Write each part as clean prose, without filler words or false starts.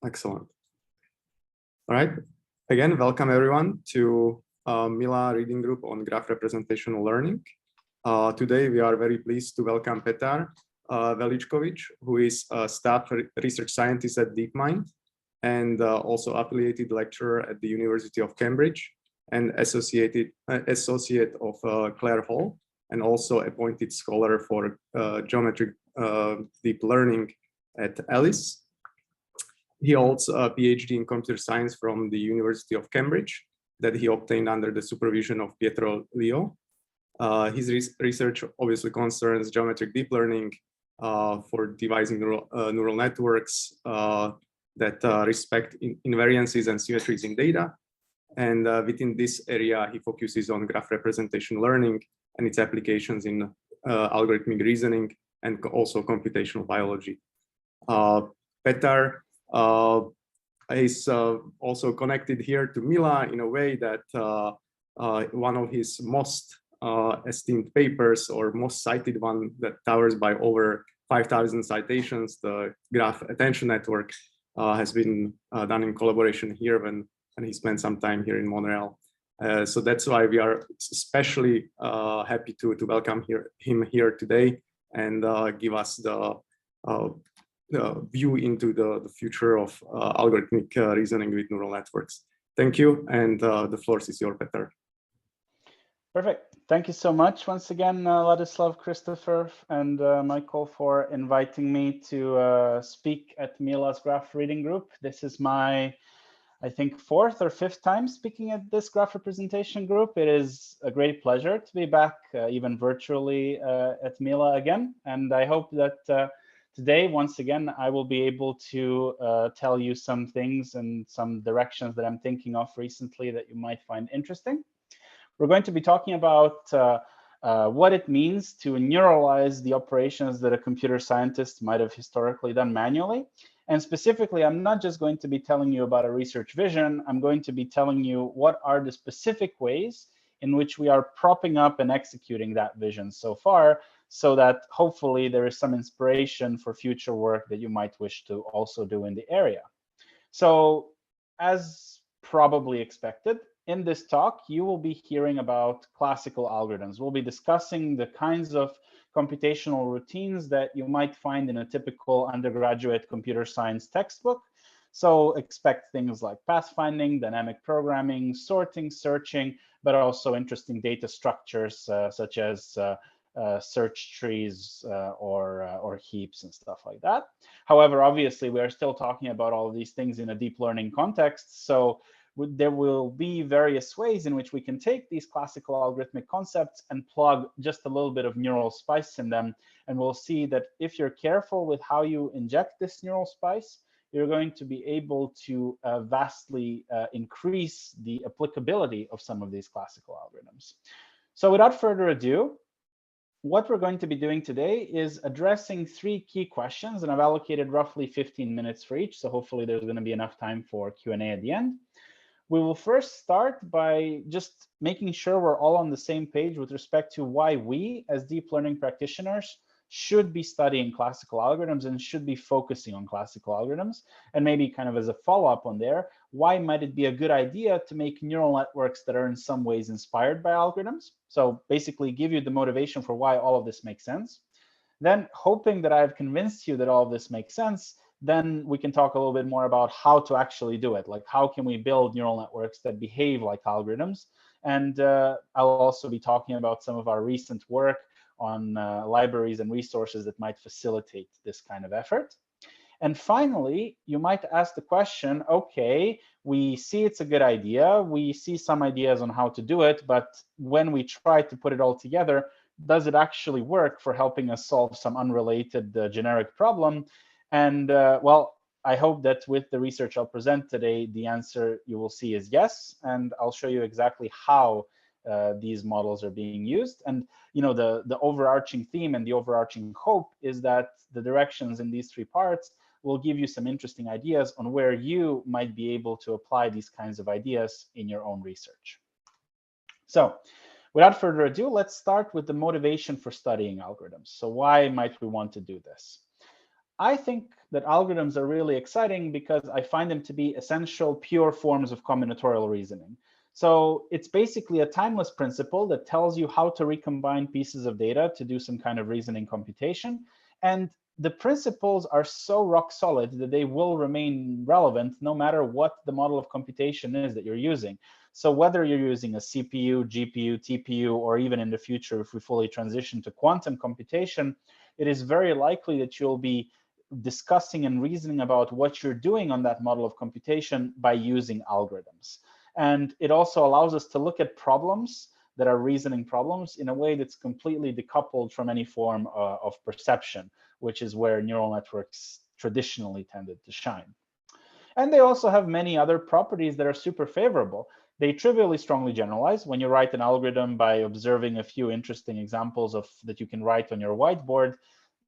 Excellent. All right. Again, welcome everyone to Mila reading group on graph representational learning. Today, we are very pleased to welcome Petar Veličković, who is a staff research scientist at DeepMind and also affiliated lecturer at the University of Cambridge and associate of Clare Hall, and also appointed scholar for geometric deep learning at Alice. He holds a PhD in computer science from the University of Cambridge that he obtained under the supervision of Pietro Leo. His research obviously concerns geometric deep learning for devising neural networks that respect invariances and symmetries in data. And within this area, he focuses on graph representation learning and its applications in algorithmic reasoning and also computational biology. Petar is also connected here to Mila in a way that one of his most esteemed papers, or most cited one that towers by over 5,000 citations, the graph attention network, has been done in collaboration here and he spent some time here in Montreal. So that's why we are especially happy to welcome him here today and give us the view into the future of algorithmic reasoning with neural networks. Thank you, and the floor is yours, Petar. Perfect. Thank you so much once again, Ladislav, Christopher, and Michael, for inviting me to speak at Mila's graph reading group. This is my, I think, 4th or 5th time speaking at this graph representation group. It is a great pleasure to be back, even virtually, at Mila again. And I hope that today, once again, I will be able to tell you some things and some directions that I'm thinking of recently that you might find interesting. We're going to be talking about what it means to neuralize the operations that a computer scientist might have historically done manually. And specifically, I'm not just going to be telling you about a research vision. I'm going to be telling you what are the specific ways in which we are propping up and executing that vision so far, so that hopefully there is some inspiration for future work that you might wish to also do in the area. So, as probably expected, in this talk, you will be hearing about classical algorithms. We'll be discussing the kinds of computational routines that you might find in a typical undergraduate computer science textbook. So expect things like pathfinding, dynamic programming, sorting, searching, but also interesting data structures such as search trees or heaps and stuff like that. However, obviously, we are still talking about all of these things in a deep learning context. So there will be various ways in which we can take these classical algorithmic concepts and plug just a little bit of neural spice in them. And we'll see that if you're careful with how you inject this neural spice, you're going to be able to vastly increase the applicability of some of these classical algorithms. So without further ado, what we're going to be doing today is addressing 3 key questions, and I've allocated roughly 15 minutes for each. So hopefully there's going to be enough time for Q&A at the end. We will first start by just making sure we're all on the same page with respect to why we, as deep learning practitioners, should be studying classical algorithms and should be focusing on classical algorithms. And maybe kind of as a follow-up on there, why might it be a good idea to make neural networks that are in some ways inspired by algorithms? So basically give you the motivation for why all of this makes sense. Then, hoping that I've convinced you that all of this makes sense, then we can talk a little bit more about how to actually do it. Like, how can we build neural networks that behave like algorithms? And I'll also be talking about some of our recent work on libraries and resources that might facilitate this kind of effort. And finally, you might ask the question, okay, we see it's a good idea. We see some ideas on how to do it, but when we try to put it all together, does it actually work for helping us solve some unrelated generic problem? And well, I hope that with the research I'll present today, the answer you will see is yes. And I'll show you exactly how these models are being used. And the overarching theme and the overarching hope is that the directions in these 3 parts will give you some interesting ideas on where you might be able to apply these kinds of ideas in your own research. So without further ado, let's start with the motivation for studying algorithms. So why might we want to do this? I think that algorithms are really exciting because I find them to be essential, pure forms of combinatorial reasoning. So it's basically a timeless principle that tells you how to recombine pieces of data to do some kind of reasoning computation. And the principles are so rock solid that they will remain relevant no matter what the model of computation is that you're using. So whether you're using a CPU, GPU, TPU, or even in the future, if we fully transition to quantum computation, it is very likely that you'll be discussing and reasoning about what you're doing on that model of computation by using algorithms. And it also allows us to look at problems that are reasoning problems in a way that's completely decoupled from any form of perception, which is where neural networks traditionally tended to shine. And they also have many other properties that are super favorable. They trivially strongly generalize. When you write an algorithm by observing a few interesting examples of that you can write on your whiteboard,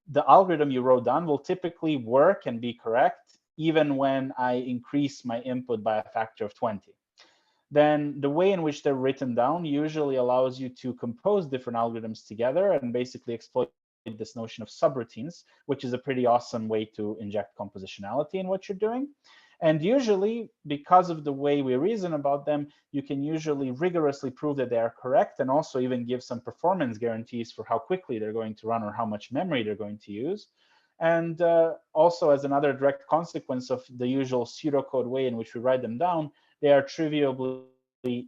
the algorithm you wrote down will typically work and be correct, even when I increase my input by a factor of 20. Then the way in which they're written down usually allows you to compose different algorithms together and basically exploit this notion of subroutines, which is a pretty awesome way to inject compositionality in what you're doing. And usually, because of the way we reason about them, you can usually rigorously prove that they are correct and also even give some performance guarantees for how quickly they're going to run or how much memory they're going to use. And also, as another direct consequence of the usual pseudocode way in which we write them down, they are trivially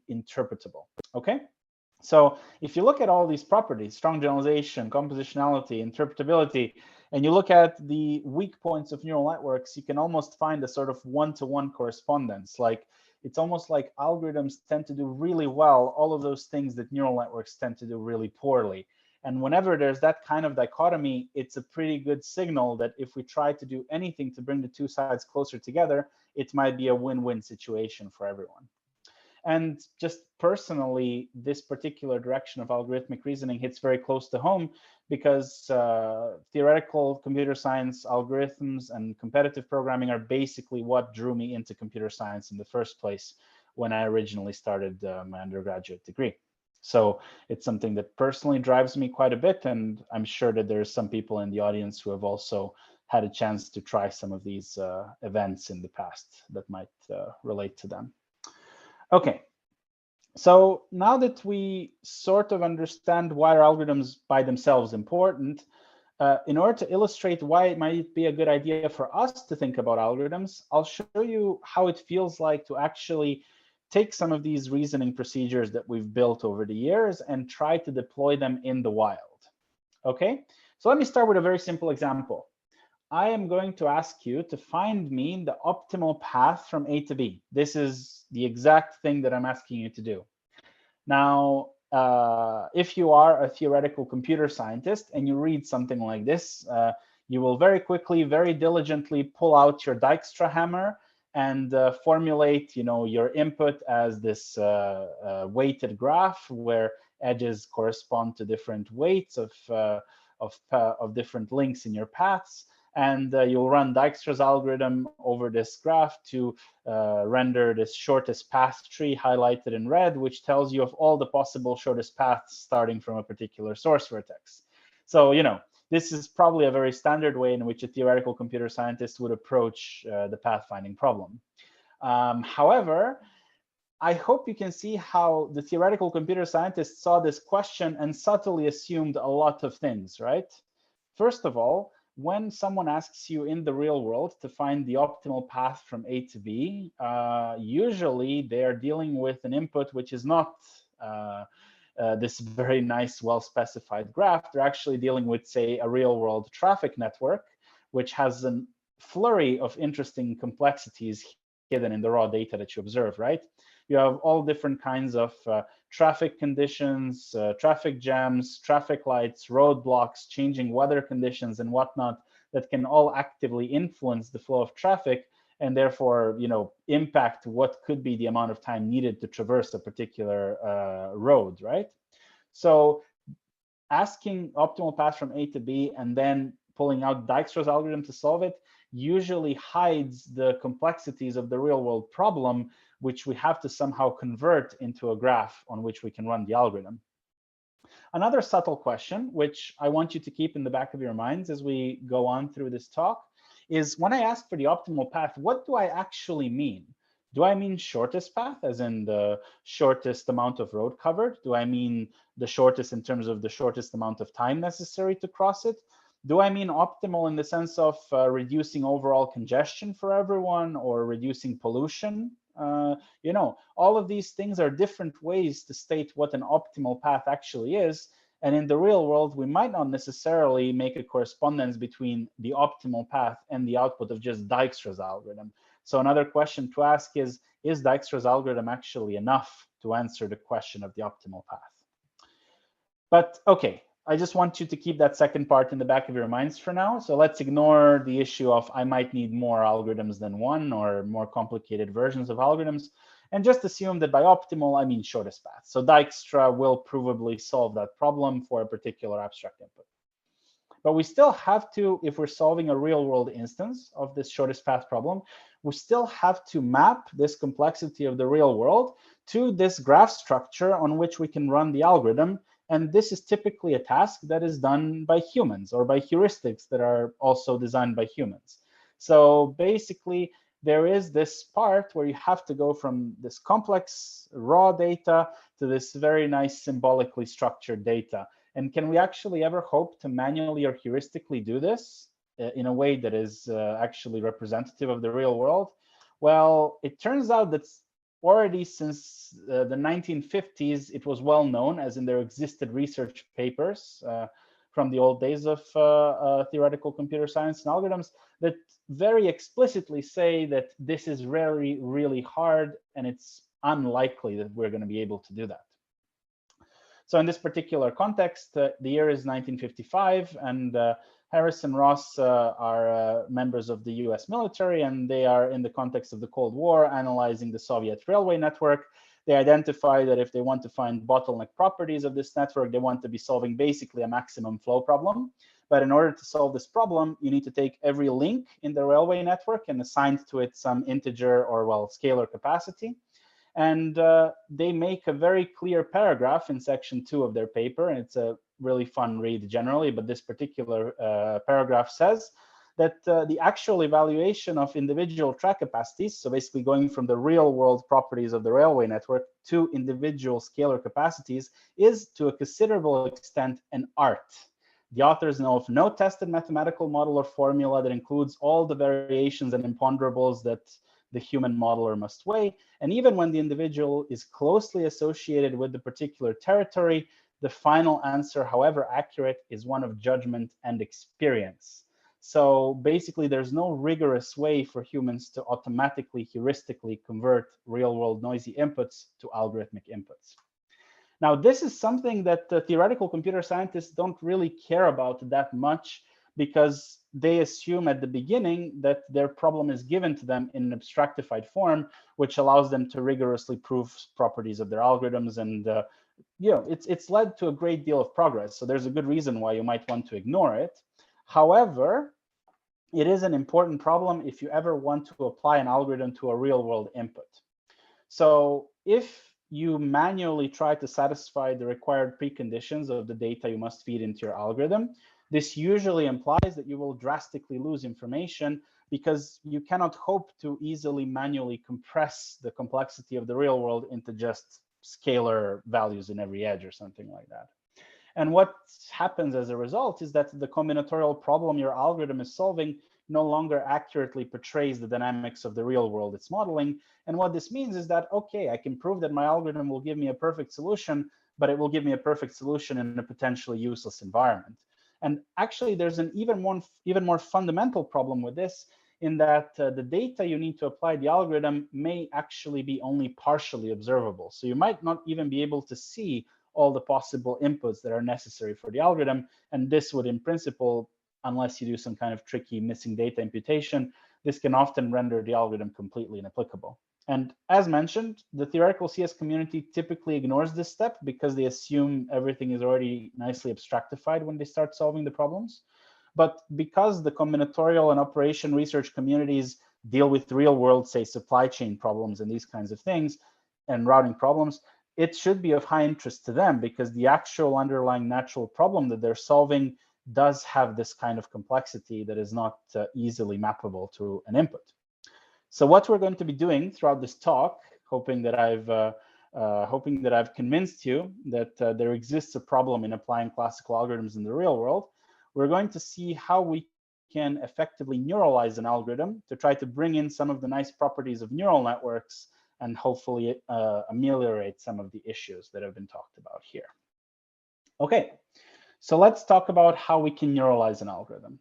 interpretable. Okay? So if you look at all these properties, strong generalization, compositionality, interpretability, and you look at the weak points of neural networks, you can almost find a sort of one-to-one correspondence. Like it's almost like algorithms tend to do really well all of those things that neural networks tend to do really poorly. And whenever there's that kind of dichotomy, it's a pretty good signal that if we try to do anything to bring the two sides closer together, it might be a win-win situation for everyone. And just personally, this particular direction of algorithmic reasoning hits very close to home because theoretical computer science, algorithms, and competitive programming are basically what drew me into computer science in the first place when I originally started my undergraduate degree. So it's something that personally drives me quite a bit, and I'm sure that there's some people in the audience who have also had a chance to try some of these events in the past that might relate to them. Okay, so now that we sort of understand why are algorithms by themselves important, in order to illustrate why it might be a good idea for us to think about algorithms, I'll show you how it feels like to actually take some of these reasoning procedures that we've built over the years and try to deploy them in the wild. Okay, so let me start with a very simple example. I am going to ask you to find me the optimal path from A to B. This is the exact thing that I'm asking you to do. Now, if you are a theoretical computer scientist and you read something like this, you will very quickly, very diligently pull out your Dijkstra hammer and formulate, your input as this weighted graph where edges correspond to different weights of different links in your paths. And you'll run Dijkstra's algorithm over this graph to render this shortest path tree highlighted in red, which tells you of all the possible shortest paths starting from a particular source vertex. So, this is probably a very standard way in which a theoretical computer scientist would approach the pathfinding problem. However, I hope you can see how the theoretical computer scientist saw this question and subtly assumed a lot of things, right? First of all, when someone asks you in the real world to find the optimal path from A to B, usually they are dealing with an input which is not this very nice, well-specified graph. They're actually dealing with, say, a real-world traffic network, which has a flurry of interesting complexities hidden in the raw data that you observe, right? You have all different kinds of traffic conditions, traffic jams, traffic lights, roadblocks, changing weather conditions and whatnot that can all actively influence the flow of traffic and therefore, impact what could be the amount of time needed to traverse a particular road, right? So asking optimal path from A to B and then pulling out Dijkstra's algorithm to solve it usually hides the complexities of the real world problem, which we have to somehow convert into a graph on which we can run the algorithm. Another subtle question, which I want you to keep in the back of your minds as we go on through this talk, is when I ask for the optimal path, what do I actually mean? Do I mean shortest path, as in the shortest amount of road covered? Do I mean the shortest in terms of the shortest amount of time necessary to cross it? Do I mean optimal in the sense of reducing overall congestion for everyone or reducing pollution? You know, all of these things are different ways to state what an optimal path actually is. And in the real world, we might not necessarily make a correspondence between the optimal path and the output of just Dijkstra's algorithm. So another question to ask is Dijkstra's algorithm actually enough to answer the question of the optimal path? But okay, I just want you to keep that second part in the back of your minds for now. So let's ignore the issue of I might need more algorithms than one or more complicated versions of algorithms, and just assume that by optimal, I mean shortest path. So Dijkstra will provably solve that problem for a particular abstract input. But we still have to, if we're solving a real world instance of this shortest path problem, we still have to map this complexity of the real world to this graph structure on which we can run the algorithm. And this is typically a task that is done by humans or by heuristics that are also designed by humans. So basically, there is this part where you have to go from this complex raw data to this very nice symbolically structured data. And can we actually ever hope to manually or heuristically do this in a way that is actually representative of the real world? Well, it turns out that already since the 1950s, it was well known, as in there existed research papers from the old days of theoretical computer science and algorithms that very explicitly say that this is really, really hard, and it's unlikely that we're going to be able to do that. So in this particular context, the year is 1955, and Harris and Ross are members of the US military, and they are in the context of the Cold War analyzing the Soviet railway network. They identify that if they want to find bottleneck properties of this network, they want to be solving basically a maximum flow problem. But in order to solve this problem, you need to take every link in the railway network and assign to it some integer or, well, scalar capacity. And they make a very clear paragraph in section 2 of their paper, and it's a really fun read generally, but this particular paragraph says that the actual evaluation of individual track capacities, so basically going from the real world properties of the railway network to individual scalar capacities, is to a considerable extent an art. The authors know of no tested mathematical model or formula that includes all the variations and imponderables that the human modeler must weigh. And even when the individual is closely associated with the particular territory, the final answer, however accurate, is one of judgment and experience. So basically, there's no rigorous way for humans to automatically, heuristically convert real-world noisy inputs to algorithmic inputs. Now, this is something that theoretical computer scientists don't really care about that much, because they assume at the beginning that their problem is given to them in an abstractified form, which allows them to rigorously prove properties of their algorithms. And you know, it's led to a great deal of progress. So there's a good reason why you might want to ignore it. However, it is an important problem if you ever want to apply an algorithm to a real world input. So if you manually try to satisfy the required preconditions of the data you must feed into your algorithm, this usually implies that you will drastically lose information, because you cannot hope to easily manually compress the complexity of the real world into just scalar values in every edge or something like that. And what happens as a result is that the combinatorial problem your algorithm is solving no longer accurately portrays the dynamics of the real world it's modeling. And what this means is that, okay, I can prove that my algorithm will give me a perfect solution, but it will give me a perfect solution in a potentially useless environment. And actually, there's an even more fundamental problem with this, in that the data you need to apply the algorithm may actually be only partially observable. So you might not even be able to see all the possible inputs that are necessary for the algorithm. And this would, in principle, unless you do some kind of tricky missing data imputation, this can often render the algorithm completely inapplicable. And as mentioned, the theoretical CS community typically ignores this step because they assume everything is already nicely abstractified when they start solving the problems. But because the combinatorial and operation research communities deal with real world, say, supply chain problems and these kinds of things, and routing problems, it should be of high interest to them, because the actual underlying natural problem that they're solving does have this kind of complexity that is not easily mappable to an input. So what we're going to be doing throughout this talk, hoping that I've convinced you that there exists a problem in applying classical algorithms in the real world, we're going to see how we can effectively neuralize an algorithm to try to bring in some of the nice properties of neural networks and hopefully ameliorate some of the issues that have been talked about here. Okay, so let's talk about how we can neuralize an algorithm.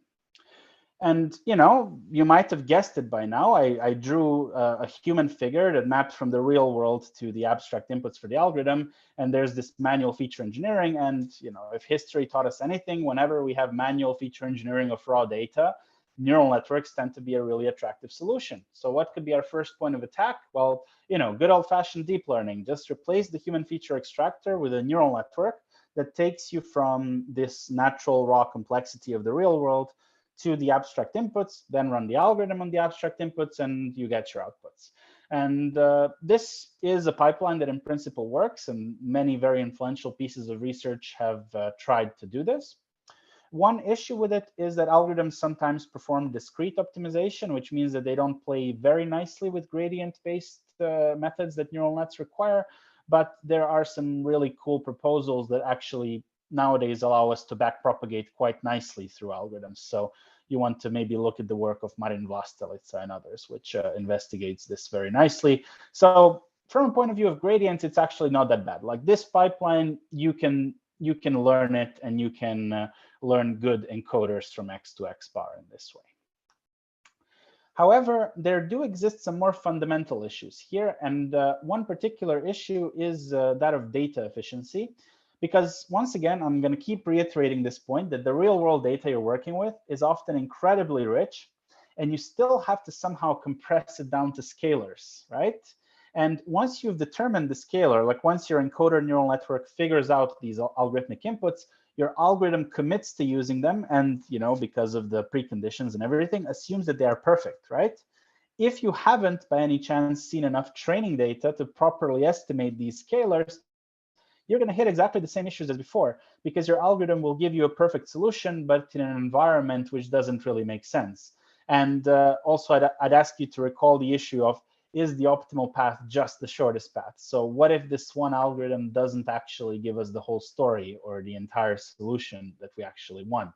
And you might have guessed it by now. I drew a human figure that maps from the real world to the abstract inputs for the algorithm. And there's this manual feature engineering. And if history taught us anything, whenever we have manual feature engineering of raw data, neural networks tend to be a really attractive solution. So what could be our first point of attack? Well, good old-fashioned deep learning. Just replace the human feature extractor with a neural network that takes you from this natural raw complexity of the real world to the abstract inputs, then run the algorithm on the abstract inputs, and you get your outputs. And this is a pipeline that in principle works, and many very influential pieces of research have tried to do this. One issue with it is that algorithms sometimes perform discrete optimization, which means that they don't play very nicely with gradient-based methods that neural nets require. But there are some really cool proposals that actually nowadays allow us to backpropagate quite nicely through algorithms. So you want to maybe look at the work of Marin Vlastelica and others, which investigates this very nicely. So from a point of view of gradients, it's actually not that bad. Like this pipeline, you can learn it, and you can learn good encoders from X to X bar in this way. However, there do exist some more fundamental issues here. And one particular issue is that of data efficiency. Because once again, I'm going to keep reiterating this point that the real world data you're working with is often incredibly rich, and you still have to somehow compress it down to scalars, right? And once you've determined the scalar, like once your encoder neural network figures out these algorithmic inputs, your algorithm commits to using them, and because of the preconditions and everything, assumes that they are perfect, right? If you haven't by any chance seen enough training data to properly estimate these scalars, you're going to hit exactly the same issues as before, because your algorithm will give you a perfect solution, but in an environment which doesn't really make sense. And also, I'd ask you to recall the issue of, is the optimal path just the shortest path? So what if this one algorithm doesn't actually give us the whole story or the entire solution that we actually want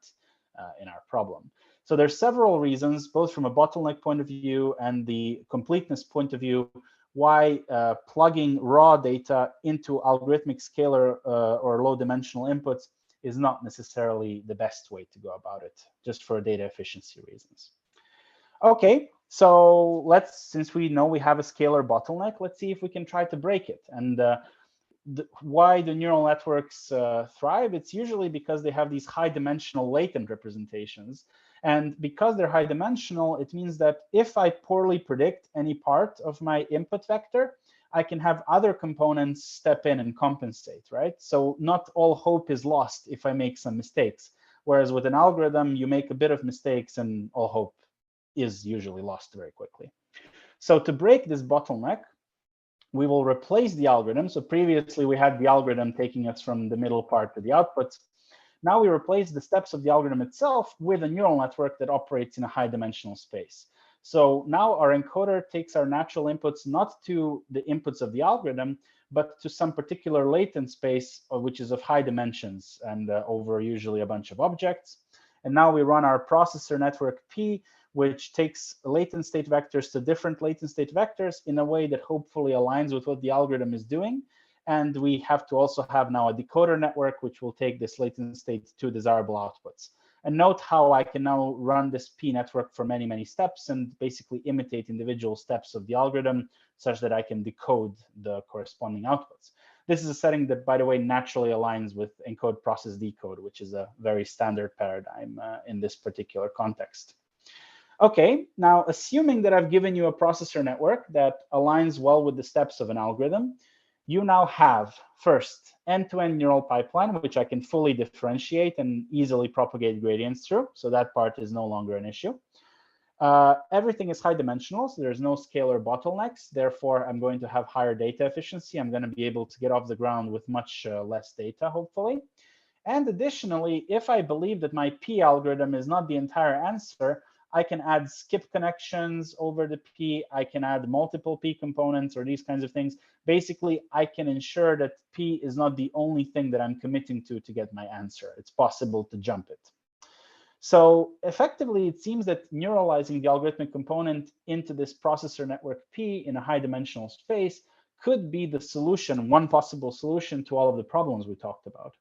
in our problem? So there's several reasons, both from a bottleneck point of view and the completeness point of view, why plugging raw data into algorithmic scalar or low dimensional inputs is not necessarily the best way to go about it, just for data efficiency reasons. Okay, so since we know we have a scalar bottleneck, let's see if we can try to break it. And why do neural networks thrive? It's usually because they have these high dimensional latent representations. And because they're high dimensional, it means that if I poorly predict any part of my input vector, I can have other components step in and compensate, right? So not all hope is lost if I make some mistakes. Whereas with an algorithm, you make a bit of mistakes and all hope is usually lost very quickly. So to break this bottleneck, we will replace the algorithm. So previously we had the algorithm taking us from the middle part to the outputs. Now we replace the steps of the algorithm itself with a neural network that operates in a high dimensional space. So now our encoder takes our natural inputs not to the inputs of the algorithm, but to some particular latent space, which is of high dimensions and over usually a bunch of objects. And now we run our processor network P, which takes latent state vectors to different latent state vectors in a way that hopefully aligns with what the algorithm is doing. And we have to also have now a decoder network, which will take this latent state to desirable outputs. And note how I can now run this P network for many, many steps and basically imitate individual steps of the algorithm such that I can decode the corresponding outputs. This is a setting that, by the way, naturally aligns with encode process decode, which is a very standard paradigm in this particular context. Okay, now assuming that I've given you a processor network that aligns well with the steps of an algorithm, you now have, first, end-to-end neural pipeline, which I can fully differentiate and easily propagate gradients through. So that part is no longer an issue. Everything is high dimensional, so there's no scalar bottlenecks. Therefore, I'm going to have higher data efficiency. I'm going to be able to get off the ground with much less data, hopefully. And additionally, if I believe that my P algorithm is not the entire answer, I can add skip connections over the P. I can add multiple P components or these kinds of things. Basically, I can ensure that P is not the only thing that I'm committing to get my answer. It's possible to jump it. So effectively, it seems that neuralizing the algorithmic component into this processor network P in a high dimensional space could be the solution, one possible solution to all of the problems we talked about.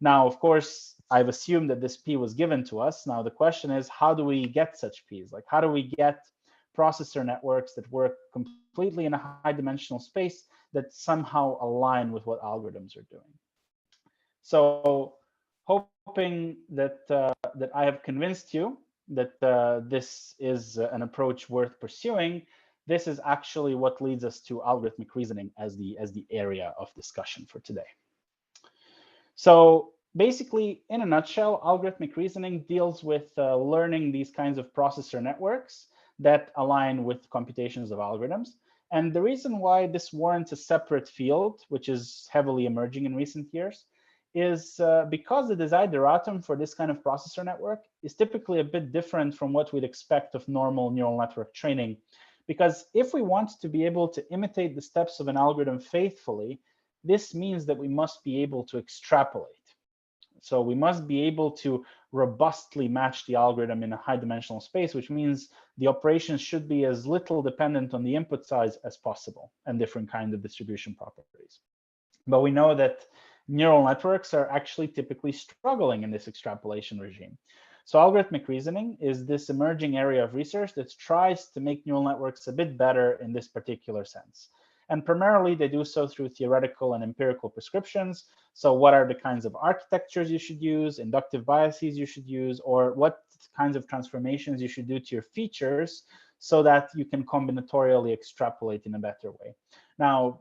Now, of course, I've assumed that this P was given to us. Now, the question is, how do we get such Ps? Like, how do we get processor networks that work completely in a high dimensional space that somehow align with what algorithms are doing? So hoping that, that I have convinced you that this is an approach worth pursuing, this is actually what leads us to algorithmic reasoning as the area of discussion for today. So basically, in a nutshell, algorithmic reasoning deals with learning these kinds of processor networks that align with computations of algorithms. And the reason why this warrants a separate field, which is heavily emerging in recent years, is because the desideratum for this kind of processor network is typically a bit different from what we'd expect of normal neural network training. Because if we want to be able to imitate the steps of an algorithm faithfully, this means that we must be able to extrapolate. So we must be able to robustly match the algorithm in a high dimensional space, which means the operations should be as little dependent on the input size as possible and different kinds of distribution properties. But we know that neural networks are actually typically struggling in this extrapolation regime. So algorithmic reasoning is this emerging area of research that tries to make neural networks a bit better in this particular sense. And primarily, they do so through theoretical and empirical prescriptions. So what are the kinds of architectures you should use, inductive biases you should use, or what kinds of transformations you should do to your features so that you can combinatorially extrapolate in a better way. Now,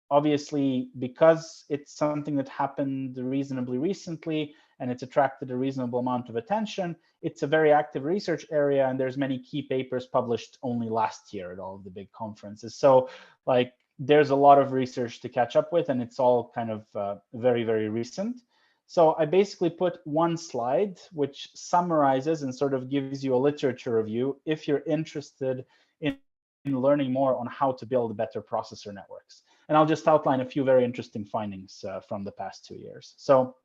obviously, because it's something that happened reasonably recently and it's attracted a reasonable amount of attention, it's a very active research area, and there's many key papers published only last year at all of the big conferences. So like, there's a lot of research to catch up with, and it's all kind of very, very recent. So I basically put one slide which summarizes and sort of gives you a literature review if you're interested in learning more on how to build better processor networks. And I'll just outline a few very interesting findings from the past 2 years. So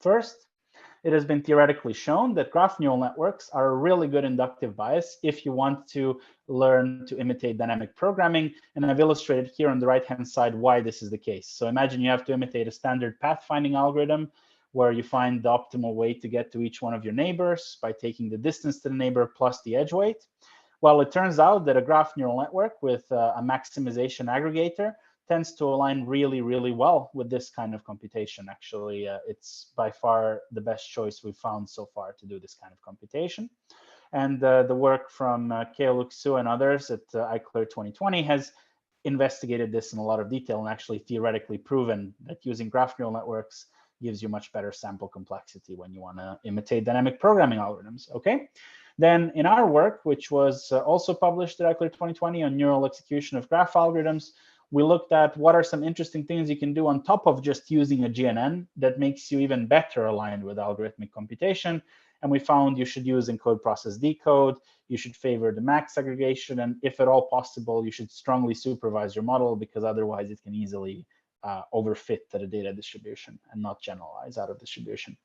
first, it has been theoretically shown that graph neural networks are a really good inductive bias if you want to learn to imitate dynamic programming. And I've illustrated here on the right-hand side why this is the case. So imagine you have to imitate a standard pathfinding algorithm where you find the optimal way to get to each one of your neighbors by taking the distance to the neighbor plus the edge weight. Well, it turns out that a graph neural network with a maximization aggregator tends to align really, really well with this kind of computation. Actually, it's by far the best choice we've found so far to do this kind of computation. And the work from Keoluk Su and others at ICLR 2020 has investigated this in a lot of detail and actually theoretically proven that using graph neural networks gives you much better sample complexity when you want to imitate dynamic programming algorithms. Okay. Then in our work, which was also published at ICLR 2020 on neural execution of graph algorithms, we looked at what are some interesting things you can do on top of just using a GNN that makes you even better aligned with algorithmic computation. And we found you should use encode process decode, you should favor the max aggregation, and if at all possible, you should strongly supervise your model because otherwise it can easily overfit to the data distribution and not generalize out of distribution.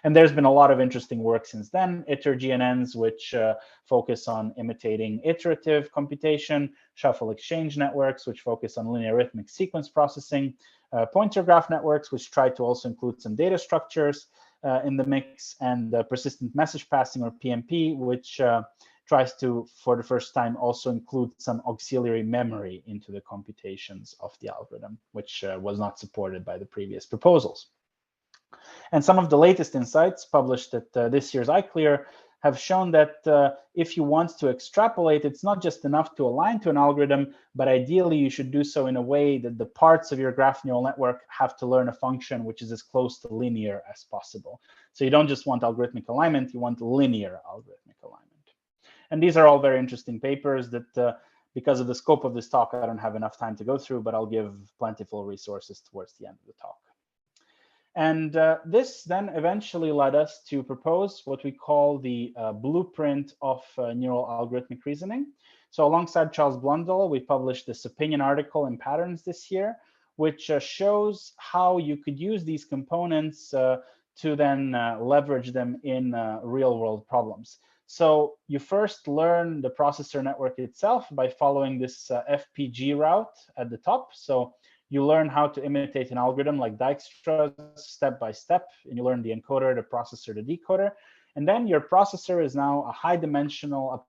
And there's been a lot of interesting work since then, iter-GNNs, which focus on imitating iterative computation, shuffle exchange networks, which focus on linear arithmetic sequence processing, pointer graph networks, which try to also include some data structures in the mix, and persistent message passing, or PMP, which tries to, for the first time, also include some auxiliary memory into the computations of the algorithm, which was not supported by the previous proposals. And some of the latest insights published at this year's ICLR have shown that if you want to extrapolate, it's not just enough to align to an algorithm, but ideally you should do so in a way that the parts of your graph neural network have to learn a function which is as close to linear as possible. So you don't just want algorithmic alignment, you want linear algorithmic alignment. And these are all very interesting papers that, because of the scope of this talk, I don't have enough time to go through, but I'll give plentiful resources towards the end of the talk. And this then eventually led us to propose what we call the blueprint of neural algorithmic reasoning. So alongside Charles Blundell, we published this opinion article in Patterns this year, which shows how you could use these components to then leverage them in real world problems. So you first learn the processor network itself by following this FPG route at the top. So you learn how to imitate an algorithm like Dijkstra's step by step, and you learn the encoder, the processor, the decoder. And then your processor is now a high-dimensional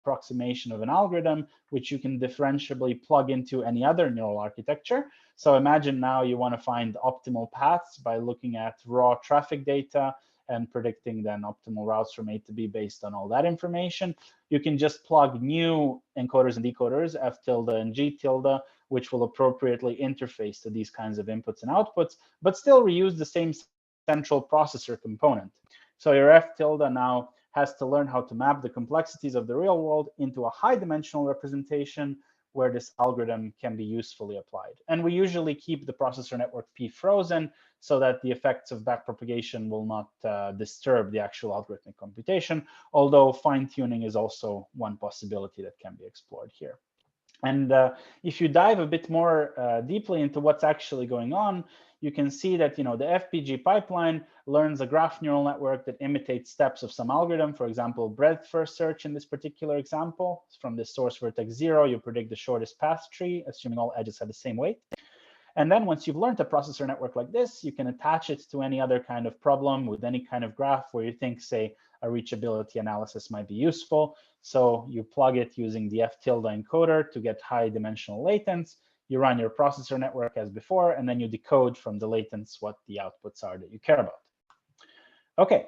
approximation of an algorithm, which you can differentiably plug into any other neural architecture. So imagine now you want to find optimal paths by looking at raw traffic data and predicting then optimal routes from A to B based on all that information. You can just plug new encoders and decoders, F tilde and G tilde, which will appropriately interface to these kinds of inputs and outputs, but still reuse the same central processor component. So your F tilde now has to learn how to map the complexities of the real world into a high-dimensional representation where this algorithm can be usefully applied. And we usually keep the processor network P frozen so that the effects of backpropagation will not disturb the actual algorithmic computation, although fine-tuning is also one possibility that can be explored here. And if you dive a bit more deeply into what's actually going on, you can see that the FPG pipeline learns a graph neural network that imitates steps of some algorithm. For example, breadth first search in this particular example. From this source vertex 0, you predict the shortest path tree, assuming all edges have the same weight. And then once you've learned a processor network like this, you can attach it to any other kind of problem with any kind of graph where you think, say, a reachability analysis might be useful. So you plug it using the F tilde encoder to get high dimensional latents. You run your processor network as before, and then you decode from the latents what the outputs are that you care about. OK,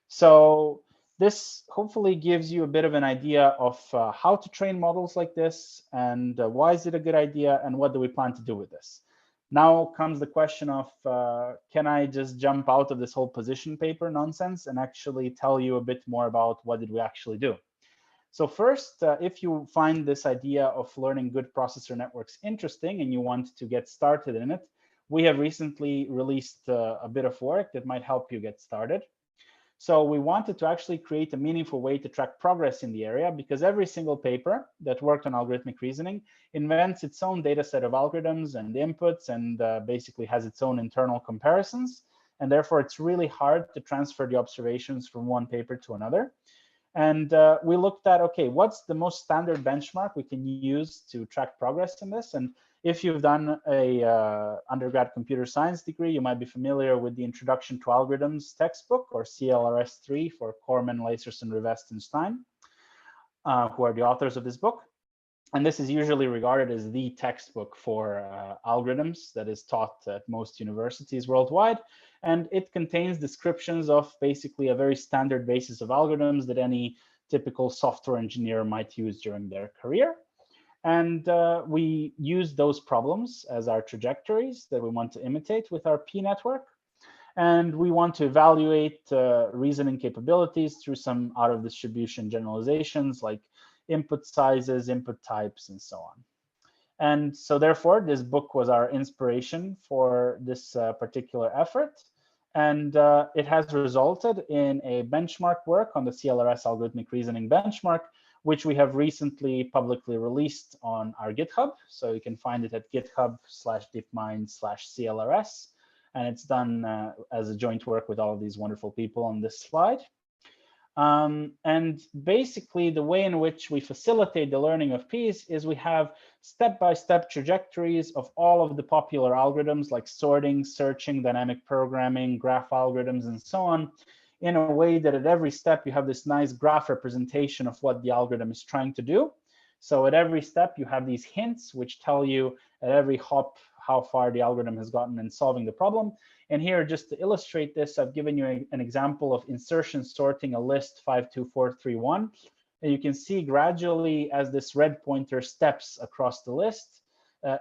so this hopefully gives you a bit of an idea of how to train models like this, and why is it a good idea, and what do we plan to do with this. Now comes the question of, can I just jump out of this whole position paper nonsense and actually tell you a bit more about what did we actually do? So first, if you find this idea of learning good processor networks interesting and you want to get started in it, we have recently released a bit of work that might help you get started. So we wanted to actually create a meaningful way to track progress in the area, because every single paper that worked on algorithmic reasoning invents its own data set of algorithms and inputs and basically has its own internal comparisons. And therefore, it's really hard to transfer the observations from one paper to another. And we looked at, OK, what's the most standard benchmark we can use to track progress in this? And if you've done a undergrad computer science degree, you might be familiar with the Introduction to Algorithms textbook, or CLRS 3 for Corman, Lacerson, Rivest, and Stein, who are the authors of this book. And this is usually regarded as the textbook for algorithms that is taught at most universities worldwide. And it contains descriptions of basically a very standard basis of algorithms that any typical software engineer might use during their career. And we use those problems as our trajectories that we want to imitate with our P network. And we want to evaluate reasoning capabilities through some out-of-distribution generalizations like input sizes, input types, and so on. And so therefore, this book was our inspiration for this particular effort. And it has resulted in a benchmark work on the CLRS algorithmic reasoning benchmark, which we have recently publicly released on our GitHub. So you can find it at github/deepmind/CLRS. And it's done as a joint work with all of these wonderful people on this slide. And basically, the way in which we facilitate the learning of Ps is we have step-by-step trajectories of all of the popular algorithms like sorting, searching, dynamic programming, graph algorithms, and so on, in a way that at every step you have this nice graph representation of what the algorithm is trying to do. So at every step, you have these hints which tell you at every hop how far the algorithm has gotten in solving the problem. And here, just to illustrate this, I've given you an example of insertion sorting a list 52431. And you can see gradually as this red pointer steps across the list,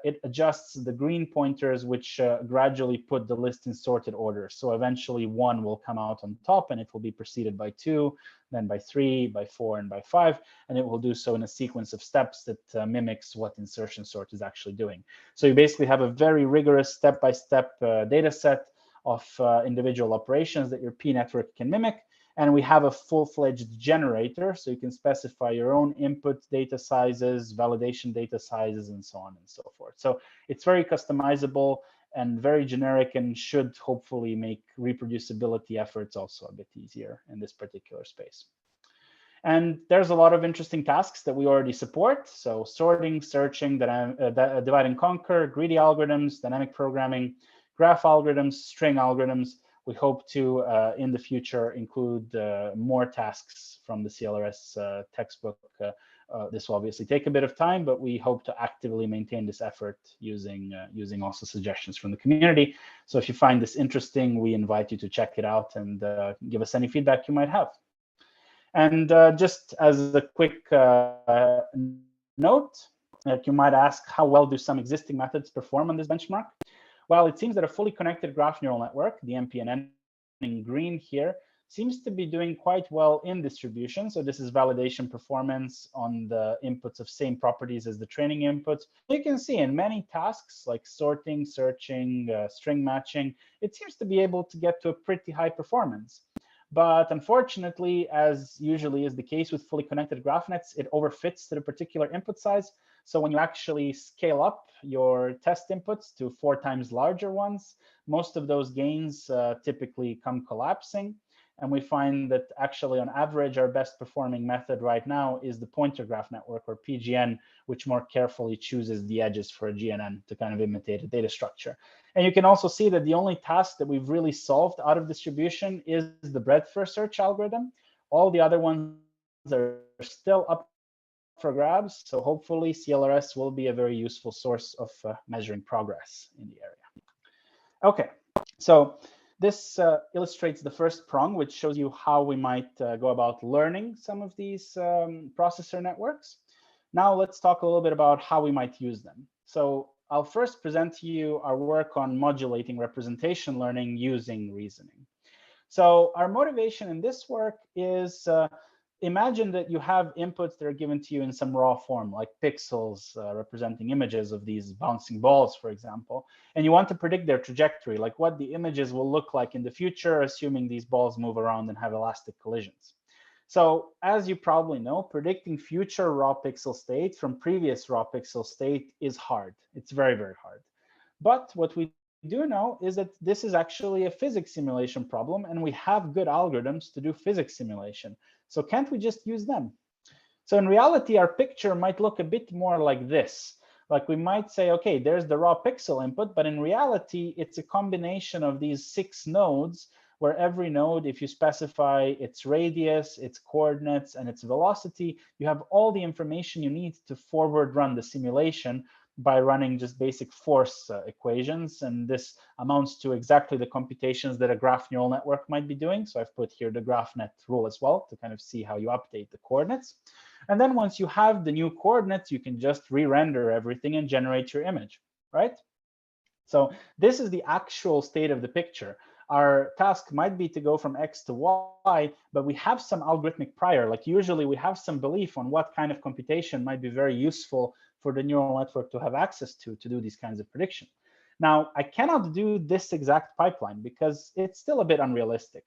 it adjusts the green pointers, which gradually put the list in sorted order. So eventually 1 will come out on top, and it will be preceded by 2, then by 3, by 4, and by 5. And it will do so in a sequence of steps that mimics what insertion sort is actually doing. So you basically have a very rigorous step-by-step data set of individual operations that your P network can mimic. And we have a full-fledged generator, so you can specify your own input data sizes, validation data sizes, and so on and so forth. So it's very customizable and very generic, and should hopefully make reproducibility efforts also a bit easier in this particular space. And there's a lot of interesting tasks that we already support. So sorting, searching, divide and conquer, greedy algorithms, dynamic programming, graph algorithms, string algorithms. We hope to, in the future, include more tasks from the CLRS textbook. This will obviously take a bit of time, but we hope to actively maintain this effort using also suggestions from the community. So if you find this interesting, we invite you to check it out and give us any feedback you might have. And just as a quick note, that you might ask, how well do some existing methods perform on this benchmark? Well, it seems that a fully connected graph neural network, the MPNN in green here, seems to be doing quite well in distribution. So this is validation performance on the inputs of same properties as the training inputs. You can see in many tasks like sorting, searching, string matching, it seems to be able to get to a pretty high performance. But unfortunately, as usually is the case with fully connected graph nets, it overfits to the particular input size. So when you actually scale up your test inputs to 4 times larger ones, most of those gains typically come collapsing. And we find that actually, on average, our best performing method right now is the pointer graph network, or PGN, which more carefully chooses the edges for a GNN to kind of imitate a data structure. And you can also see that the only task that we've really solved out of distribution is the breadth-first search algorithm. All the other ones are still up for grabs. So hopefully CLRS will be a very useful source of measuring progress in the area. OK, so this illustrates the first prong, which shows you how we might go about learning some of these processor networks. Now let's talk a little bit about how we might use them. So I'll first present to you our work on modulating representation learning using reasoning. So our motivation in this work is imagine that you have inputs that are given to you in some raw form, like pixels representing images of these bouncing balls, for example, and you want to predict their trajectory, like what the images will look like in the future, assuming these balls move around and have elastic collisions. So as you probably know, predicting future raw pixel state from previous raw pixel state is hard. It's very, very hard. But what we do know is that this is actually a physics simulation problem, and we have good algorithms to do physics simulation. So can't we just use them? So in reality, our picture might look a bit more like this. Like we might say, OK, there's the raw pixel input, but in reality, it's a combination of these 6 nodes, where every node, if you specify its radius, its coordinates, and its velocity, you have all the information you need to forward run the simulation by running just basic force equations. And this amounts to exactly the computations that a graph neural network might be doing. So I've put here the GraphNet rule as well to kind of see how you update the coordinates. And then once you have the new coordinates, you can just re-render everything and generate your image, right? So this is the actual state of the picture. Our task might be to go from X to Y, but we have some algorithmic prior. Like usually we have some belief on what kind of computation might be very useful for the neural network to have access to do these kinds of predictions. Now, I cannot do this exact pipeline because it's still a bit unrealistic,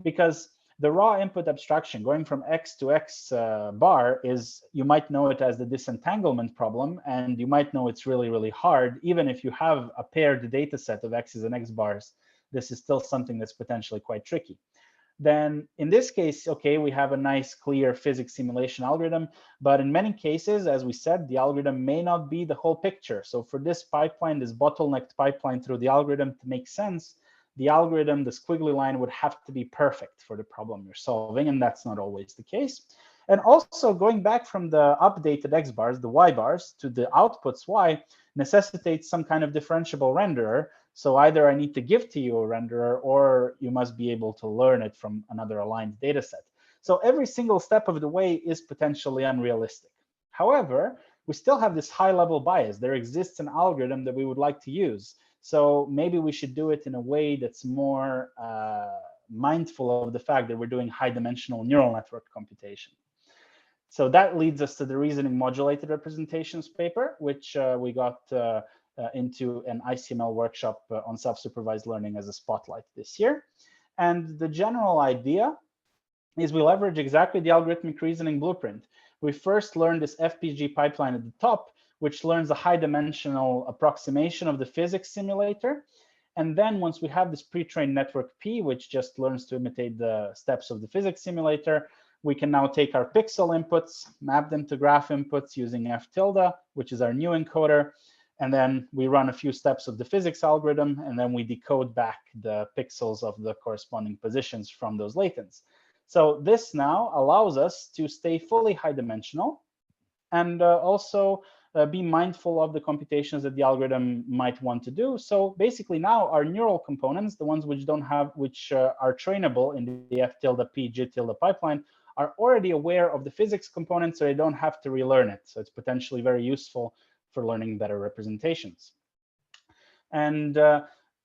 because the raw input abstraction going from X to X bar is, you might know it as the disentanglement problem, and you might know it's really, really hard. Even if you have a paired data set of X's and X bars, this is still something that's potentially quite tricky. Then in this case, OK, we have a nice, clear physics simulation algorithm. But in many cases, as we said, the algorithm may not be the whole picture. So for this pipeline, this bottlenecked pipeline through the algorithm to make sense, the algorithm, the squiggly line, would have to be perfect for the problem you're solving. And that's not always the case. And also going back from the updated X bars, the Y bars, to the outputs Y necessitates some kind of differentiable renderer. So either I need to give to you a renderer, or you must be able to learn it from another aligned data set. So every single step of the way is potentially unrealistic. However, we still have this high-level bias. There exists an algorithm that we would like to use. So maybe we should do it in a way that's more mindful of the fact that we're doing high-dimensional neural network computation. So that leads us to the reasoning modulated representations paper, which we got into an ICML workshop on self-supervised learning as a spotlight this year. And the general idea is we leverage exactly the algorithmic reasoning blueprint. We first learn this FPG pipeline at the top, which learns a high-dimensional approximation of the physics simulator. And then once we have this pre-trained network P, which just learns to imitate the steps of the physics simulator, we can now take our pixel inputs, map them to graph inputs using F tilde, which is our new encoder. And then we run a few steps of the physics algorithm, and then we decode back the pixels of the corresponding positions from those latents. So this now allows us to stay fully high dimensional and also be mindful of the computations that the algorithm might want to do. So basically now our neural components, the ones which are trainable in the F tilde P G tilde pipeline, are already aware of the physics component, so they don't have to relearn it. So it's potentially very useful for learning better representations. And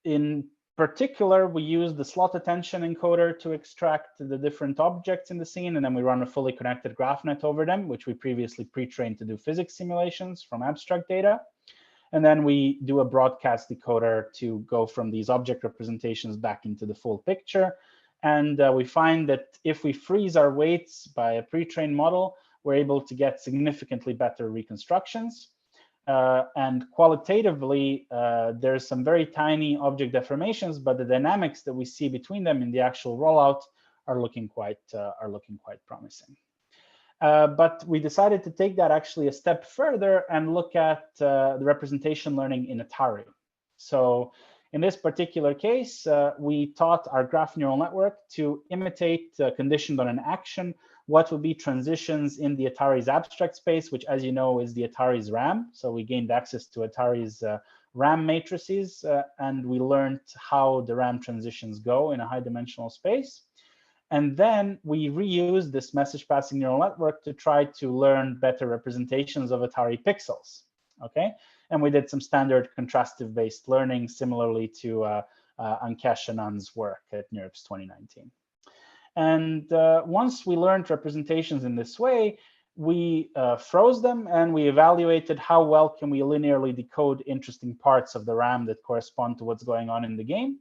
in particular, we use the slot attention encoder to extract the different objects in the scene, and then we run a fully connected GraphNet over them, which we previously pre-trained to do physics simulations from abstract data. And then we do a broadcast decoder to go from these object representations back into the full picture. And we find that if we freeze our weights by a pre-trained model, we're able to get significantly better reconstructions. And qualitatively, there's some very tiny object deformations, but the dynamics that we see between them in the actual rollout are looking quite promising. But we decided to take that actually a step further and look at the representation learning in Atari. So in this particular case, we taught our graph neural network to imitate, conditioned on an action, what would be transitions in the Atari's abstract space, which, as you know, is the Atari's RAM. So we gained access to Atari's RAM matrices, and we learned how the RAM transitions go in a high-dimensional space. And then we reused this message passing neural network to try to learn better representations of Atari pixels. Okay, and we did some standard contrastive-based learning, similarly to Ankesh Anand's work at NeurIPS 2019. And once we learned representations in this way, we froze them and we evaluated how well can we linearly decode interesting parts of the RAM that correspond to what's going on in the game.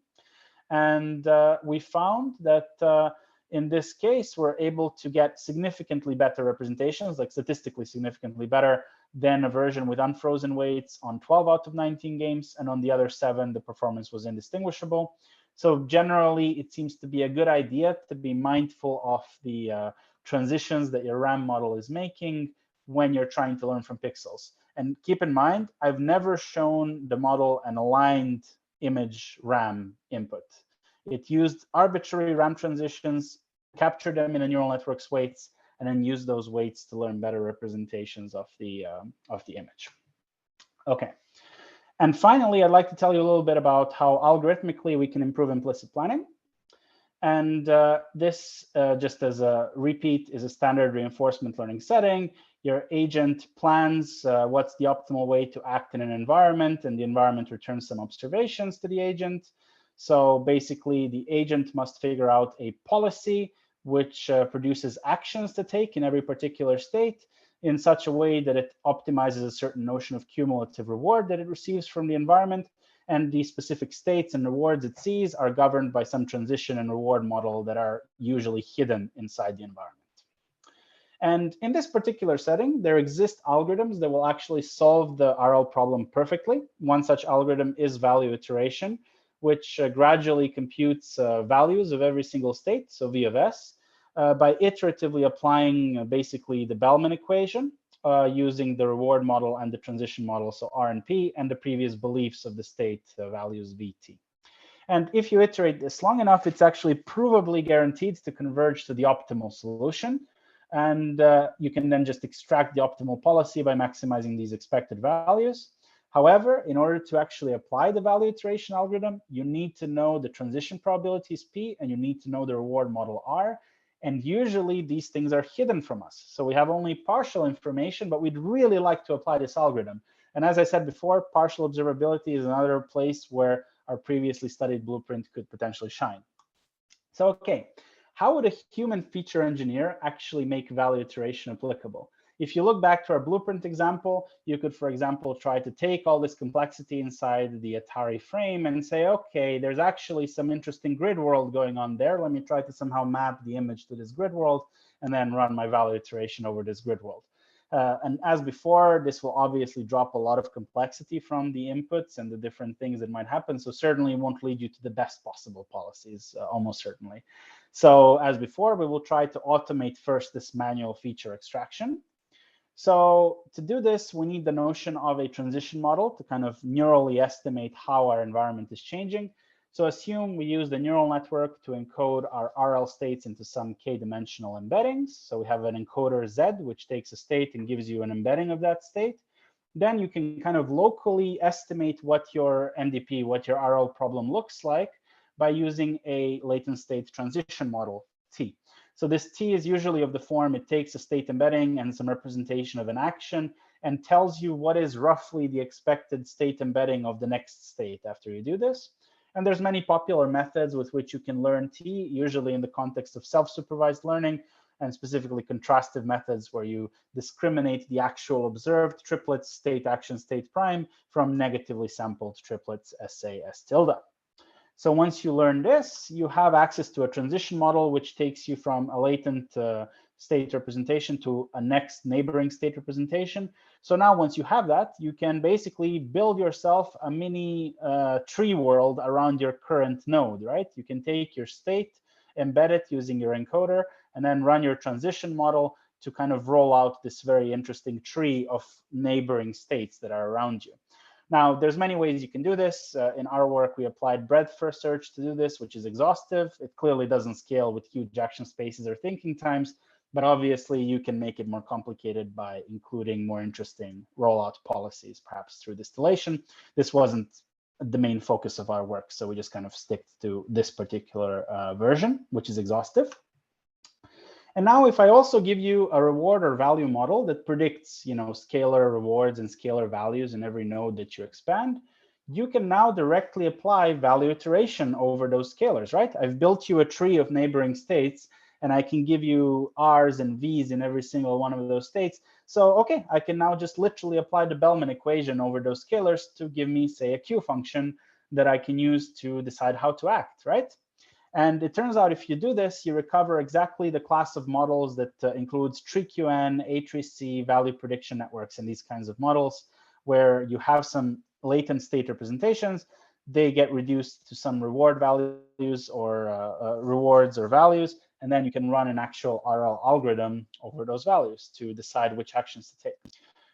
And we found that in this case, we're able to get significantly better representations, like statistically significantly better than a version with unfrozen weights on 12 out of 19 games. And on the other 7, the performance was indistinguishable. So generally, it seems to be a good idea to be mindful of the transitions that your RAM model is making when you're trying to learn from pixels. And keep in mind, I've never shown the model an aligned image RAM input. It used arbitrary RAM transitions, captured them in a neural network's weights, and then used those weights to learn better representations of the image. Okay. And finally, I'd like to tell you a little bit about how algorithmically we can improve implicit planning. And this, just as a repeat, is a standard reinforcement learning setting. Your agent plans what's the optimal way to act in an environment, and the environment returns some observations to the agent. So basically, the agent must figure out a policy which produces actions to take in every particular state in such a way that it optimizes a certain notion of cumulative reward that it receives from the environment. And the specific states and rewards it sees are governed by some transition and reward model that are usually hidden inside the environment. And in this particular setting, there exist algorithms that will actually solve the RL problem perfectly. One such algorithm is value iteration, which gradually computes values of every single state, so V of S, by iteratively applying basically the Bellman equation using the reward model and the transition model, so R and P, and the previous beliefs of the state values VT. And if you iterate this long enough, it's actually provably guaranteed to converge to the optimal solution. And you can then just extract the optimal policy by maximizing these expected values. However, in order to actually apply the value iteration algorithm, you need to know the transition probabilities P, and you need to know the reward model R. And usually these things are hidden from us. So we have only partial information, but we'd really like to apply this algorithm. And as I said before, partial observability is another place where our previously studied blueprint could potentially shine. So, okay, how would a human feature engineer actually make value iteration applicable? If you look back to our blueprint example, you could, for example, try to take all this complexity inside the Atari frame and say, okay, there's actually some interesting grid world going on there. Let me try to somehow map the image to this grid world and then run my value iteration over this grid world. And as before, this will obviously drop a lot of complexity from the inputs and the different things that might happen. So certainly won't lead you to the best possible policies, almost certainly. So as before, we will try to automate first this manual feature extraction. So to do this, we need the notion of a transition model to kind of neurally estimate how our environment is changing. So assume we use the neural network to encode our RL states into some k-dimensional embeddings. So we have an encoder Z, which takes a state and gives you an embedding of that state. Then you can kind of locally estimate what your NDP, what your RL problem looks like by using a latent state transition model, T. So this T is usually of the form, it takes a state embedding and some representation of an action and tells you what is roughly the expected state embedding of the next state after you do this. And there's many popular methods with which you can learn T, usually in the context of self-supervised learning, and specifically contrastive methods where you discriminate the actual observed triplets, state, action, state prime, from negatively sampled triplets, SA, S tilde. So once you learn this, you have access to a transition model, which takes you from a latent state representation to a next neighboring state representation. So now once you have that, you can basically build yourself a mini tree world around your current node, right? You can take your state, embed it using your encoder, and then run your transition model to kind of roll out this very interesting tree of neighboring states that are around you. Now, there's many ways you can do this. In our work, we applied breadth-first search to do this, which is exhaustive. It clearly doesn't scale with huge action spaces or thinking times, but obviously you can make it more complicated by including more interesting rollout policies, perhaps through distillation. This wasn't the main focus of our work, so we just kind of stick to this particular version, which is exhaustive. And now if I also give you a reward or value model that predicts, scalar rewards and scalar values in every node that you expand, you can now directly apply value iteration over those scalars, right? I've built you a tree of neighboring states, and I can give you R's and V's in every single one of those states. So, okay, I can now just literally apply the Bellman equation over those scalars to give me, say, a Q function that I can use to decide how to act, right? And it turns out if you do this, you recover exactly the class of models that includes TreeQN, A3C, value prediction networks, and these kinds of models, where you have some latent state representations. They get reduced to some reward values or rewards or values, and then you can run an actual RL algorithm over those values to decide which actions to take.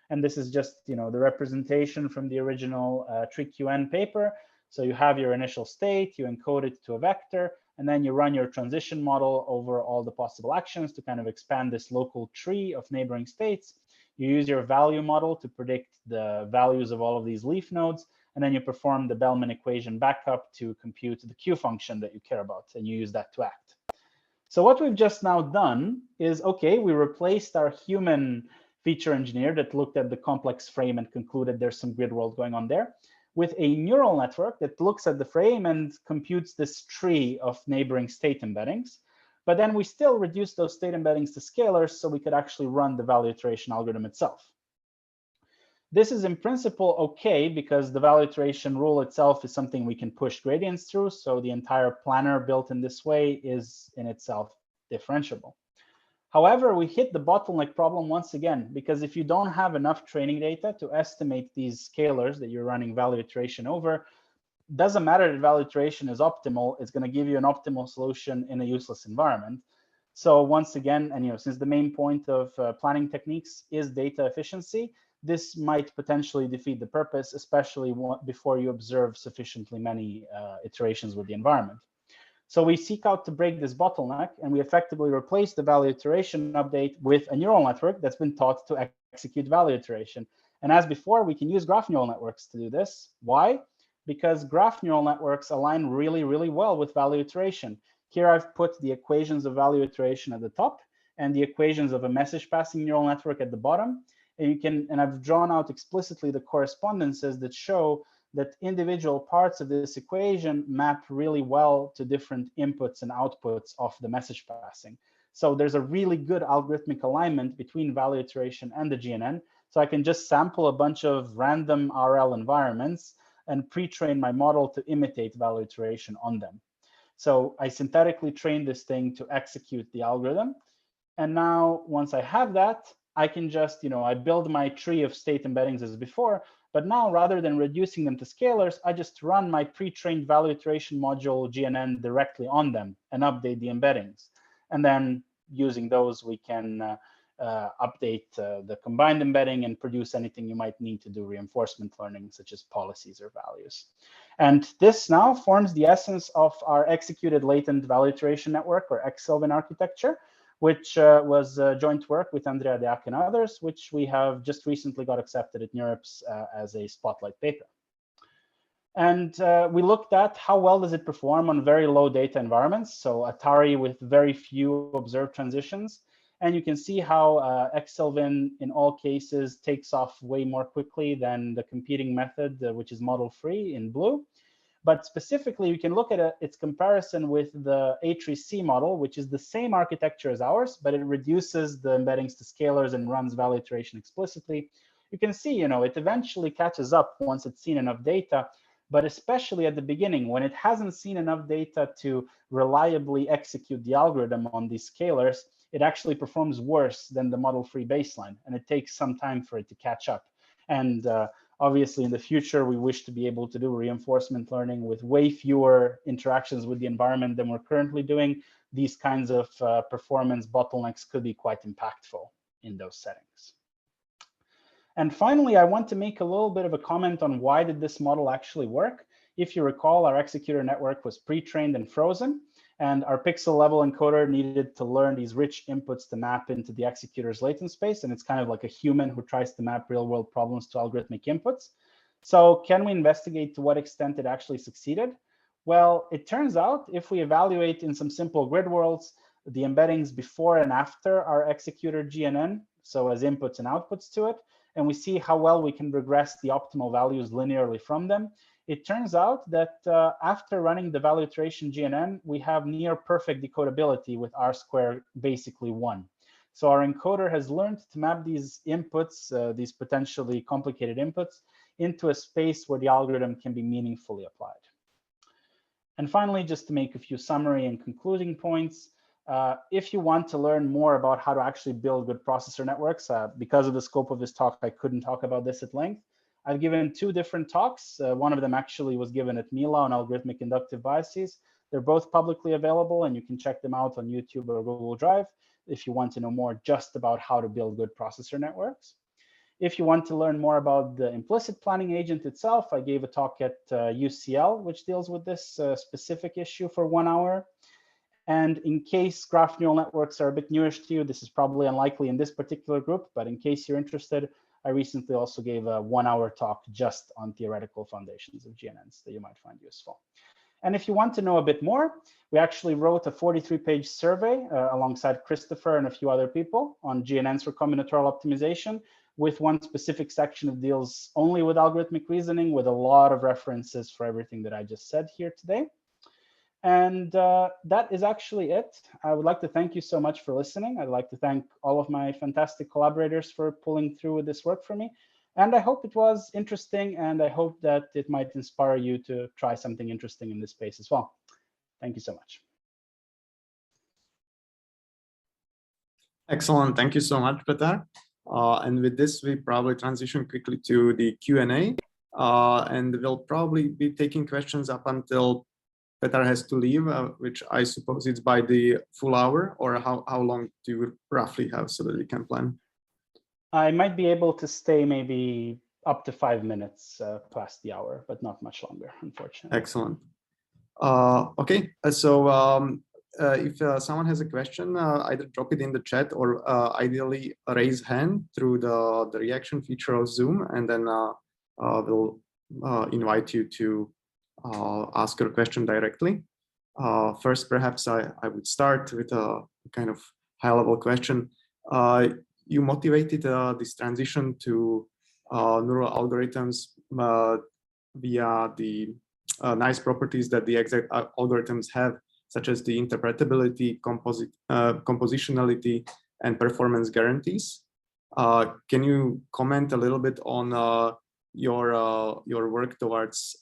And this is just the representation from the original TreeQN paper. So you have your initial state, you encode it to a vector, and then you run your transition model over all the possible actions to kind of expand this local tree of neighboring states. You use your value model to predict the values of all of these leaf nodes, and then you perform the Bellman equation backup to compute the Q function that you care about, and you use that to act. So what we've just now done is, okay, we replaced our human feature engineer that looked at the complex frame and concluded there's some grid world going on there, with a neural network that looks at the frame and computes this tree of neighboring state embeddings. But then we still reduce those state embeddings to scalars so we could actually run the value iteration algorithm itself. This is in principle okay because the value iteration rule itself is something we can push gradients through. So the entire planner built in this way is in itself differentiable. However, we hit the bottleneck problem once again, because if you don't have enough training data to estimate these scalars that you're running value iteration over, doesn't matter that value iteration is optimal, it's going to give you an optimal solution in a useless environment. So once again, and since the main point of planning techniques is data efficiency, this might potentially defeat the purpose, especially before you observe sufficiently many iterations with the environment. So we seek out to break this bottleneck, and we effectively replace the value iteration update with a neural network that's been taught to execute value iteration. And as before, we can use graph neural networks to do this. Why? Because graph neural networks align really, really well with value iteration. Here I've put the equations of value iteration at the top and the equations of a message passing neural network at the bottom. And I've drawn out explicitly the correspondences that show that individual parts of this equation map really well to different inputs and outputs of the message passing. So there's a really good algorithmic alignment between value iteration and the GNN. So I can just sample a bunch of random RL environments and pre-train my model to imitate value iteration on them. So I synthetically train this thing to execute the algorithm. And now once I have that, I can just, I build my tree of state embeddings as before, but now rather than reducing them to scalars, I just run my pre-trained value iteration module GNN directly on them and update the embeddings. And then using those, we can update the combined embedding and produce anything you might need to do reinforcement learning, such as policies or values. And this now forms the essence of our executed latent value iteration network, or XLVIN architecture, which was joint work with Andrea Deac and others, which we have just recently got accepted at NeurIPS as a spotlight paper. And we looked at how well does it perform on very low data environments, so Atari with very few observed transitions. And you can see how XLVIN in all cases takes off way more quickly than the competing method, which is model-free in blue. But specifically, we can look at its comparison with the A3C model, which is the same architecture as ours, but it reduces the embeddings to scalars and runs value iteration explicitly. You can see, it eventually catches up once it's seen enough data, but especially at the beginning, when it hasn't seen enough data to reliably execute the algorithm on these scalars, it actually performs worse than the model-free baseline, and it takes some time for it to catch up. And obviously, in the future, we wish to be able to do reinforcement learning with way fewer interactions with the environment than we're currently doing. These kinds of performance bottlenecks could be quite impactful in those settings. And finally, I want to make a little bit of a comment on why did this model actually work. If you recall, our executor network was pre-trained and frozen, and our pixel level encoder needed to learn these rich inputs to map into the executor's latent space. And it's kind of like a human who tries to map real world problems to algorithmic inputs. So can we investigate to what extent it actually succeeded? Well, it turns out if we evaluate in some simple grid worlds, the embeddings before and after our executor GNN, so as inputs and outputs to it, and we see how well we can regress the optimal values linearly from them, it turns out that after running the value iteration GNN, we have near perfect decodability with R² basically 1. So our encoder has learned to map these inputs, these potentially complicated inputs, into a space where the algorithm can be meaningfully applied. And finally, just to make a few summary and concluding points, if you want to learn more about how to actually build good processor networks, because of the scope of this talk, I couldn't talk about this at length. I've given 2 different talks. One of them actually was given at Mila on algorithmic inductive biases. They're both publicly available, and you can check them out on YouTube or Google Drive if you want to know more just about how to build good processor networks. If you want to learn more about the implicit planning agent itself, I gave a talk at UCL, which deals with this specific issue for 1 hour. And in case graph neural networks are a bit newish to you, this is probably unlikely in this particular group, but in case you're interested, I recently also gave a 1-hour talk just on theoretical foundations of GNNs that you might find useful. And if you want to know a bit more, we actually wrote a 43-page survey alongside Christopher and a few other people on GNNs for combinatorial optimization, with one specific section that deals only with algorithmic reasoning, with a lot of references for everything that I just said here today. And that is actually it. I would like to thank you so much for listening. I'd like to thank all of my fantastic collaborators for pulling through with this work for me. And I hope it was interesting, and I hope that it might inspire you to try something interesting in this space as well. Thank you so much. Excellent. Thank you so much, Petar. And with this, we probably transition quickly to the Q&A. And we'll probably be taking questions up until Petar has to leave, which I suppose it's by the full hour, or how long do you roughly have so that we can plan? I might be able to stay maybe up to 5 minutes past the hour, but not much longer, unfortunately. Excellent. Okay, so if someone has a question, either drop it in the chat or ideally raise hand through the reaction feature of Zoom, and then we'll invite you to ask your question directly. First, perhaps I would start with a kind of high-level question. You motivated this transition to neural algorithms via the nice properties that the exact algorithms have such as the interpretability, compositionality, and performance guarantees. Can you comment a little bit on your work towards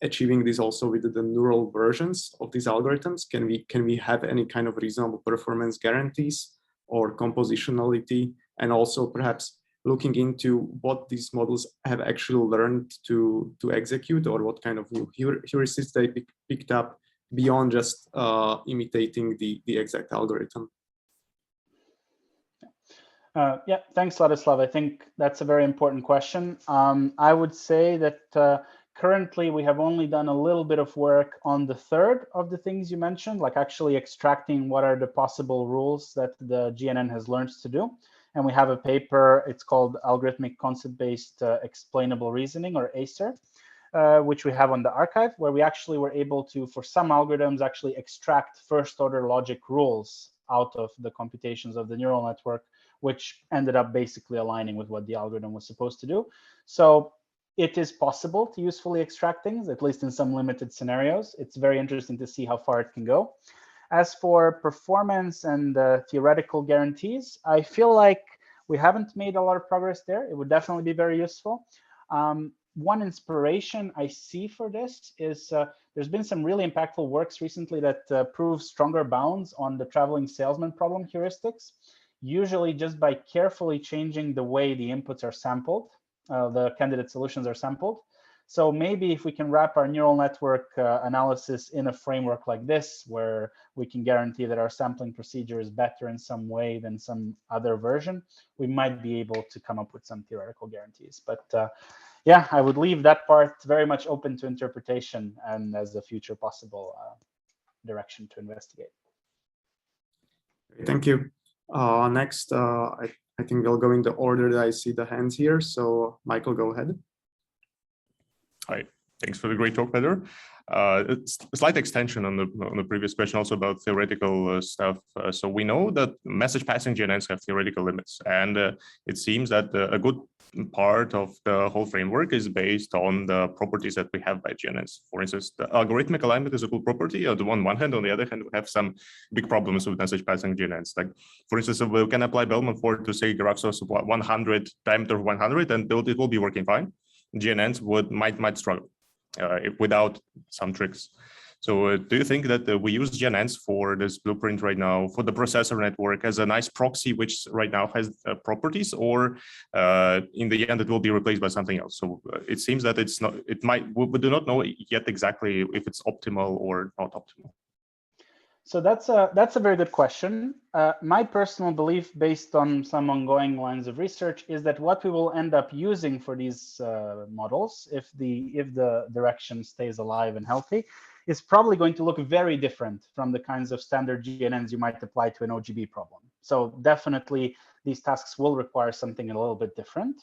achieving this also with the neural versions of these algorithms? Can we have any kind of reasonable performance guarantees or compositionality, and also perhaps looking into what these models have actually learned to execute, or what kind of new heuristics they picked up beyond just imitating the exact algorithm? Yeah, thanks, Ladislav. I think that's a very important question. I would say that currently we have only done a little bit of work on the third of the things you mentioned, like actually extracting what are the possible rules that the GNN has learned to do. And we have a paper, it's called Algorithmic Concept-Based Explainable Reasoning, or ACER, which we have on the archive, where we actually were able to, for some algorithms, actually extract first-order logic rules out of the computations of the neural network, which ended up basically aligning with what the algorithm was supposed to do. So it is possible to usefully extract things, at least in some limited scenarios. It's very interesting to see how far it can go. As for performance and theoretical guarantees, I feel like we haven't made a lot of progress there. It would definitely be very useful. One inspiration I see for this is there's been some really impactful works recently that prove stronger bounds on the traveling salesman problem heuristics, usually just by carefully changing the way the inputs are sampled, the candidate solutions are sampled. So maybe if we can wrap our neural network analysis in a framework like this, where we can guarantee that our sampling procedure is better in some way than some other version, we might be able to come up with some theoretical guarantees. But yeah, I would leave that part very much open to interpretation and as a future possible direction to investigate. Thank you. Next, I think we'll go in the order that I see the hands here. So Michael, go ahead. Hi, thanks for the great talk, Peter. It's a slight extension on the previous question, also about theoretical stuff. So we know that message passing GNNs have theoretical limits, and it seems that a good part of the whole framework is based on the properties that we have by GNNs. For instance, the algorithmic alignment is a good property. On one hand, on the other hand, we have some big problems with message passing GNNs. Like, for instance, we can apply Bellman-Ford to say graphs of 100 diameter 100, and it will be working fine. GNNs might struggle without some tricks. So do you think that we use GNNs for this blueprint right now for the processor network as a nice proxy, which right now has properties, or in the end it will be replaced by something else? So it seems that it's not. It might. We do not know yet exactly if it's optimal or not optimal. So that's a very good question. My personal belief, based on some ongoing lines of research, is that what we will end up using for these models, if the direction stays alive and healthy, is probably going to look very different from the kinds of standard GNNs you might apply to an OGB problem. So definitely these tasks will require something a little bit different.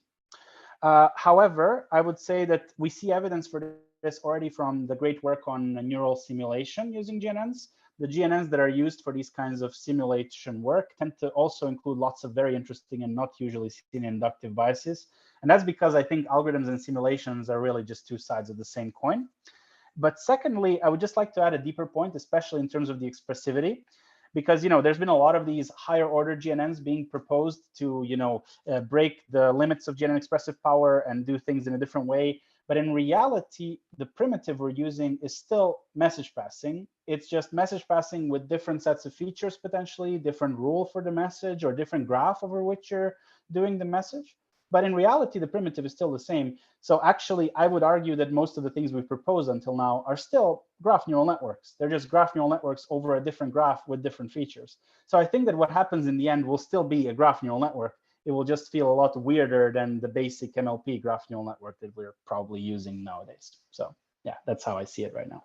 However, I would say that we see evidence for this already from the great work on neural simulation using GNNs. The GNNs that are used for these kinds of simulation work tend to also include lots of very interesting and not usually seen inductive biases. And that's because I think algorithms and simulations are really just two sides of the same coin. But secondly, I would just like to add a deeper point, especially in terms of the expressivity, because there's been a lot of these higher order GNNs being proposed to break the limits of GNN expressive power and do things in a different way. But in reality, the primitive we're using is still message passing. It's just message passing with different sets of features, potentially different rule for the message or different graph over which you're doing the message. But in reality, the primitive is still the same. So actually, I would argue that most of the things we've proposed until now are still graph neural networks. They're just graph neural networks over a different graph with different features. So I think that what happens in the end will still be a graph neural network. It will just feel a lot weirder than the basic MLP graph neural network that we're probably using nowadays. So yeah, that's how I see it right now.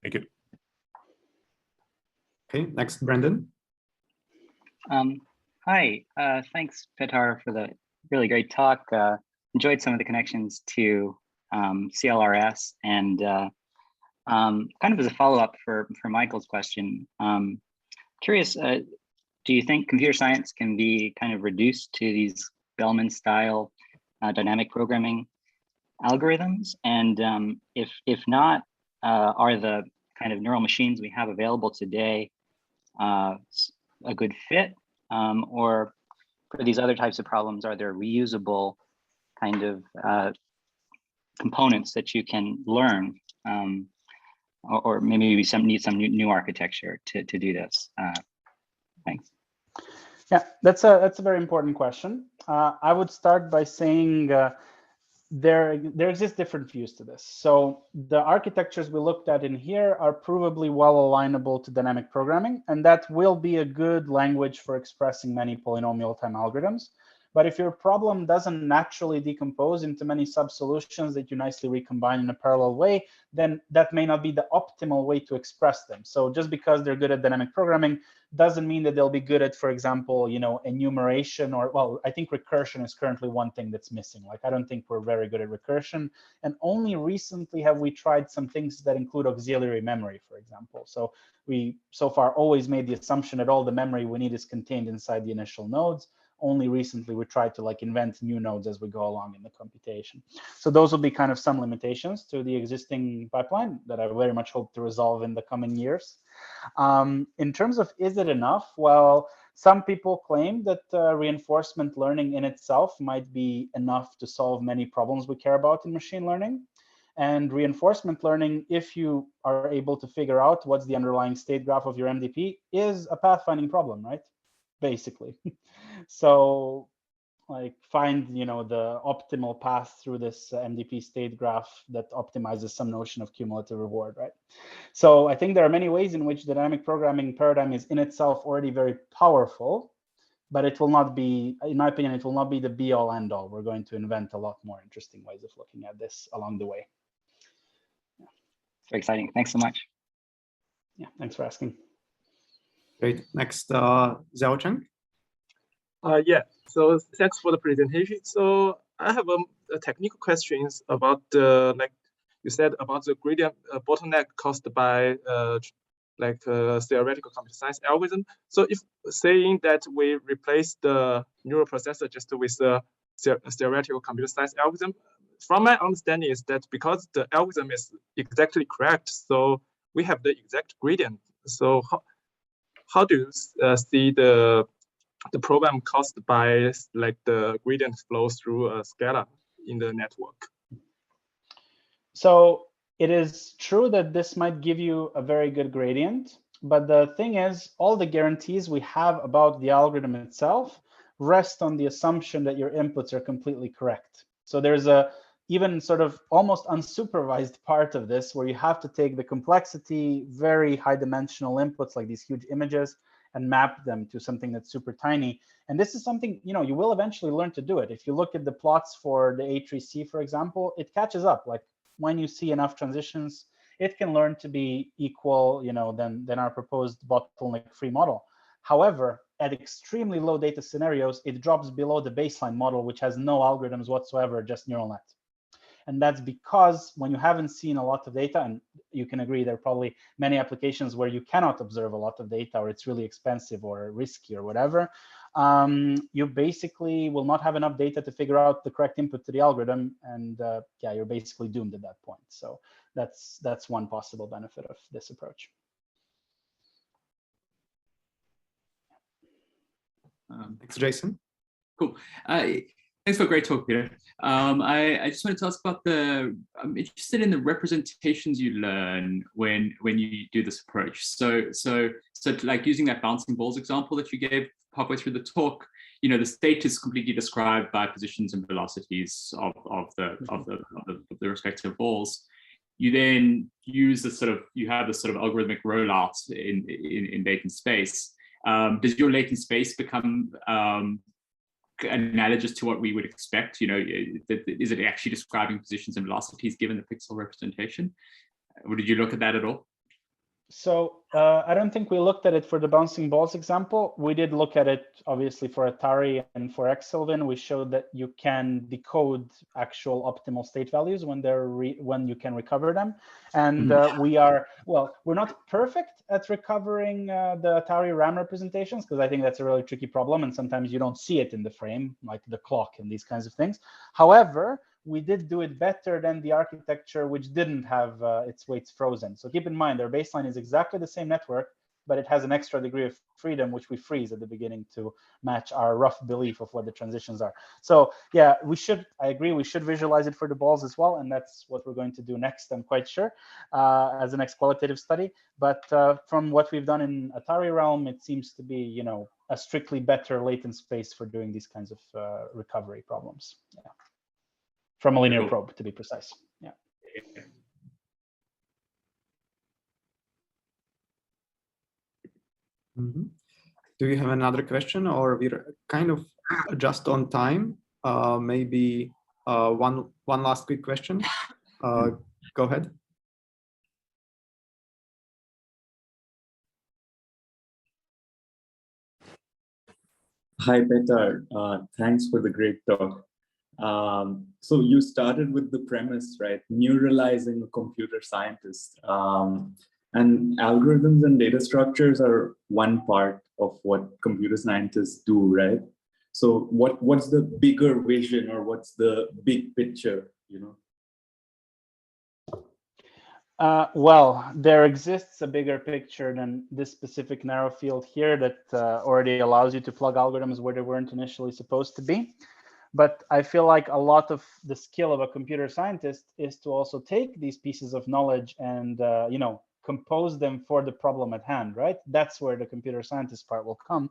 Thank you. Okay, next, Brendan. Hi, thanks, Petar, for the really great talk. Enjoyed some of the connections to CLRS, and kind of as a follow-up for Michael's question, curious, do you think computer science can be kind of reduced to these Bellman-style dynamic programming algorithms? And if not, are the kind of neural machines we have available today a good fit, or for these other types of problems, are there reusable kind of components that you can learn, or maybe we need some new architecture to do this? Thanks. Yeah, that's a very important question. I would start by saying there exist different views to this. So the architectures we looked at in here are provably well alignable to dynamic programming, and that will be a good language for expressing many polynomial time algorithms. But if your problem doesn't naturally decompose into many sub-solutions that you nicely recombine in a parallel way, then that may not be the optimal way to express them. So just because they're good at dynamic programming doesn't mean that they'll be good at, for example, enumeration, or, well, I think recursion is currently one thing that's missing. Like, I don't think we're very good at recursion. And only recently have we tried some things that include auxiliary memory, for example. So we so far always made the assumption that all the memory we need is contained inside the initial nodes. Only recently we tried to invent new nodes as we go along in the computation. So those will be kind of some limitations to the existing pipeline that I very much hope to resolve in the coming years. In terms of is it enough? Well, some people claim that reinforcement learning in itself might be enough to solve many problems we care about in machine learning. And reinforcement learning, if you are able to figure out what's the underlying state graph of your MDP, is a pathfinding problem, right? Basically. So find the optimal path through this MDP state graph that optimizes some notion of cumulative reward, right? So I think there are many ways in which the dynamic programming paradigm is in itself already very powerful, but it will not be, in my opinion, it will not be the be all end all. We're going to invent a lot more interesting ways of looking at this along the way. Yeah. Very exciting. Thanks so much. Yeah, thanks for asking. Great. Next, Xiao Cheng. Yeah, so thanks for the presentation. So I have a technical questions about like you said about the gradient bottleneck caused by theoretical computer science algorithm. So if saying that we replace the neural processor just with a theoretical computer science algorithm, from my understanding is that because the algorithm is exactly correct, so we have the exact gradient. So how do you see the problem caused by the gradient flows through a scalar in the network? So it is true that this might give you a very good gradient, but the thing is, all the guarantees we have about the algorithm itself rest on the assumption that your inputs are completely correct. So there's a even sort of almost unsupervised part of this where you have to take the complexity, very high dimensional inputs like these huge images and map them to something that's super tiny. And this is something, you will eventually learn to do it. If you look at the plots for the A3C, for example, it catches up. Like when you see enough transitions, it can learn to be equal, than our proposed bottleneck-free model. However, at extremely low data scenarios, it drops below the baseline model, which has no algorithms whatsoever, just neural net. And that's because when you haven't seen a lot of data, and you can agree there are probably many applications where you cannot observe a lot of data, or it's really expensive or risky or whatever, you basically will not have enough data to figure out the correct input to the algorithm. And yeah, you're basically doomed at that point. So that's one possible benefit of this approach. Thanks, Jason. Cool. Thanks for a great talk, Peter. I just wanted to ask about I'm interested in the representations you learn when you do this approach. So like using that bouncing balls example that you gave halfway through the talk, the state is completely described by positions and velocities of the respective balls. You then use you have this sort of algorithmic rollout in latent space. Does your latent space become analogous to what we would expect? Is it actually describing positions and velocities given the pixel representation? Or did you look at that at all? So I don't think we looked at it for the bouncing balls example. We did look at it, obviously, for Atari and for Xelvin. We showed that you can decode actual optimal state values when you can recover them. And we're not perfect at recovering the Atari RAM representations, because I think that's a really tricky problem. And sometimes you don't see it in the frame, like the clock and these kinds of things. However, we did do it better than the architecture which didn't have its weights frozen. So keep in mind, our baseline is exactly the same network, but it has an extra degree of freedom, which we freeze at the beginning to match our rough belief of what the transitions are. So yeah, I agree, we should visualize it for the balls as well. And that's what we're going to do next, I'm quite sure, as the next qualitative study. But from what we've done in Atari realm, it seems to be, you know, a strictly better latent space for doing these kinds of recovery problems. Yeah. From a linear probe, to be precise. Yeah. Mm-hmm. Do you have another question, or we're kind of just on time? Maybe one last quick question. Go ahead. Hi, Petar. Thanks for the great talk. So you started with the premise, right? Neuralizing a computer scientist. And algorithms and data structures are one part of what computer scientists do, right? So what's the bigger vision, or what's the big picture, you know? Well, there exists a bigger picture than this specific narrow field here that already allows you to plug algorithms where they weren't initially supposed to be. But I feel like a lot of the skill of a computer scientist is to also take these pieces of knowledge and, you know, compose them for the problem at hand, right? That's where the computer scientist part will come.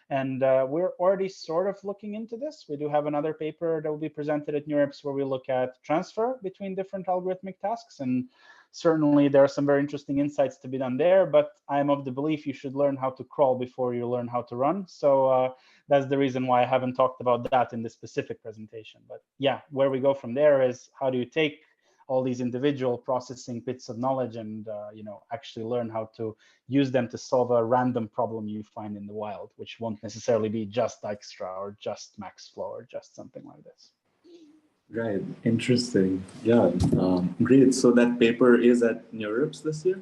And we're already sort of looking into this. We do have another paper that will be presented at NeurIPS where we look at transfer between different algorithmic tasks. And certainly there are some very interesting insights to be done there, but I'm of the belief you should learn how to crawl before you learn how to run. So that's the reason why I haven't talked about that in this specific presentation. But yeah, where we go from there is how do you take all these individual processing bits of knowledge and you know, actually learn how to use them to solve a random problem you find in the wild, which won't necessarily be just Dijkstra or just Maxflow or just something like this. Right, interesting. Yeah, great. So that paper is at NeurIPS this year?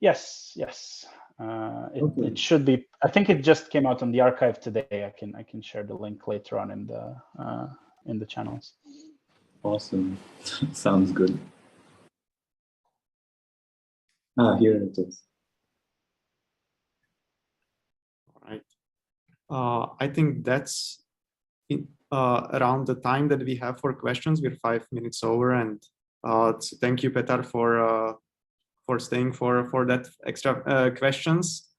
Yes, yes. It should be. I think it just came out on the archive today. I can share the link later on in the channels. Awesome. Sounds good. Here it is. All right. I think that's around the time that we have for questions. We're 5 minutes over, and thank you, Petar, for staying for that extra questions.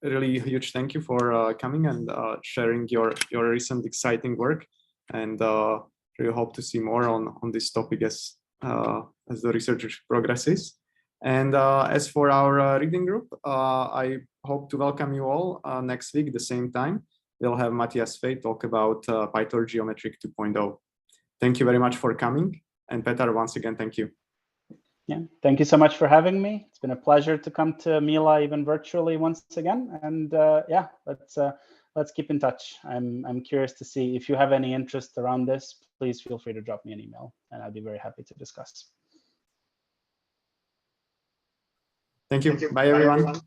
Really huge thank you for coming and sharing your recent exciting work, and really hope to see more on this topic as the research progresses. And as for our reading group, I hope to welcome you all next week at the same time. We'll have Matthias Fey talk about PyTorch Geometric 2.0. Thank you very much for coming, and Petar, once again, thank you. Yeah, thank you so much for having me. It's been a pleasure to come to Mila even virtually once again. And yeah, let's keep in touch. I'm curious to see if you have any interest around this. Please feel free to drop me an email, and I'll be very happy to discuss. Thank you. Bye, everyone.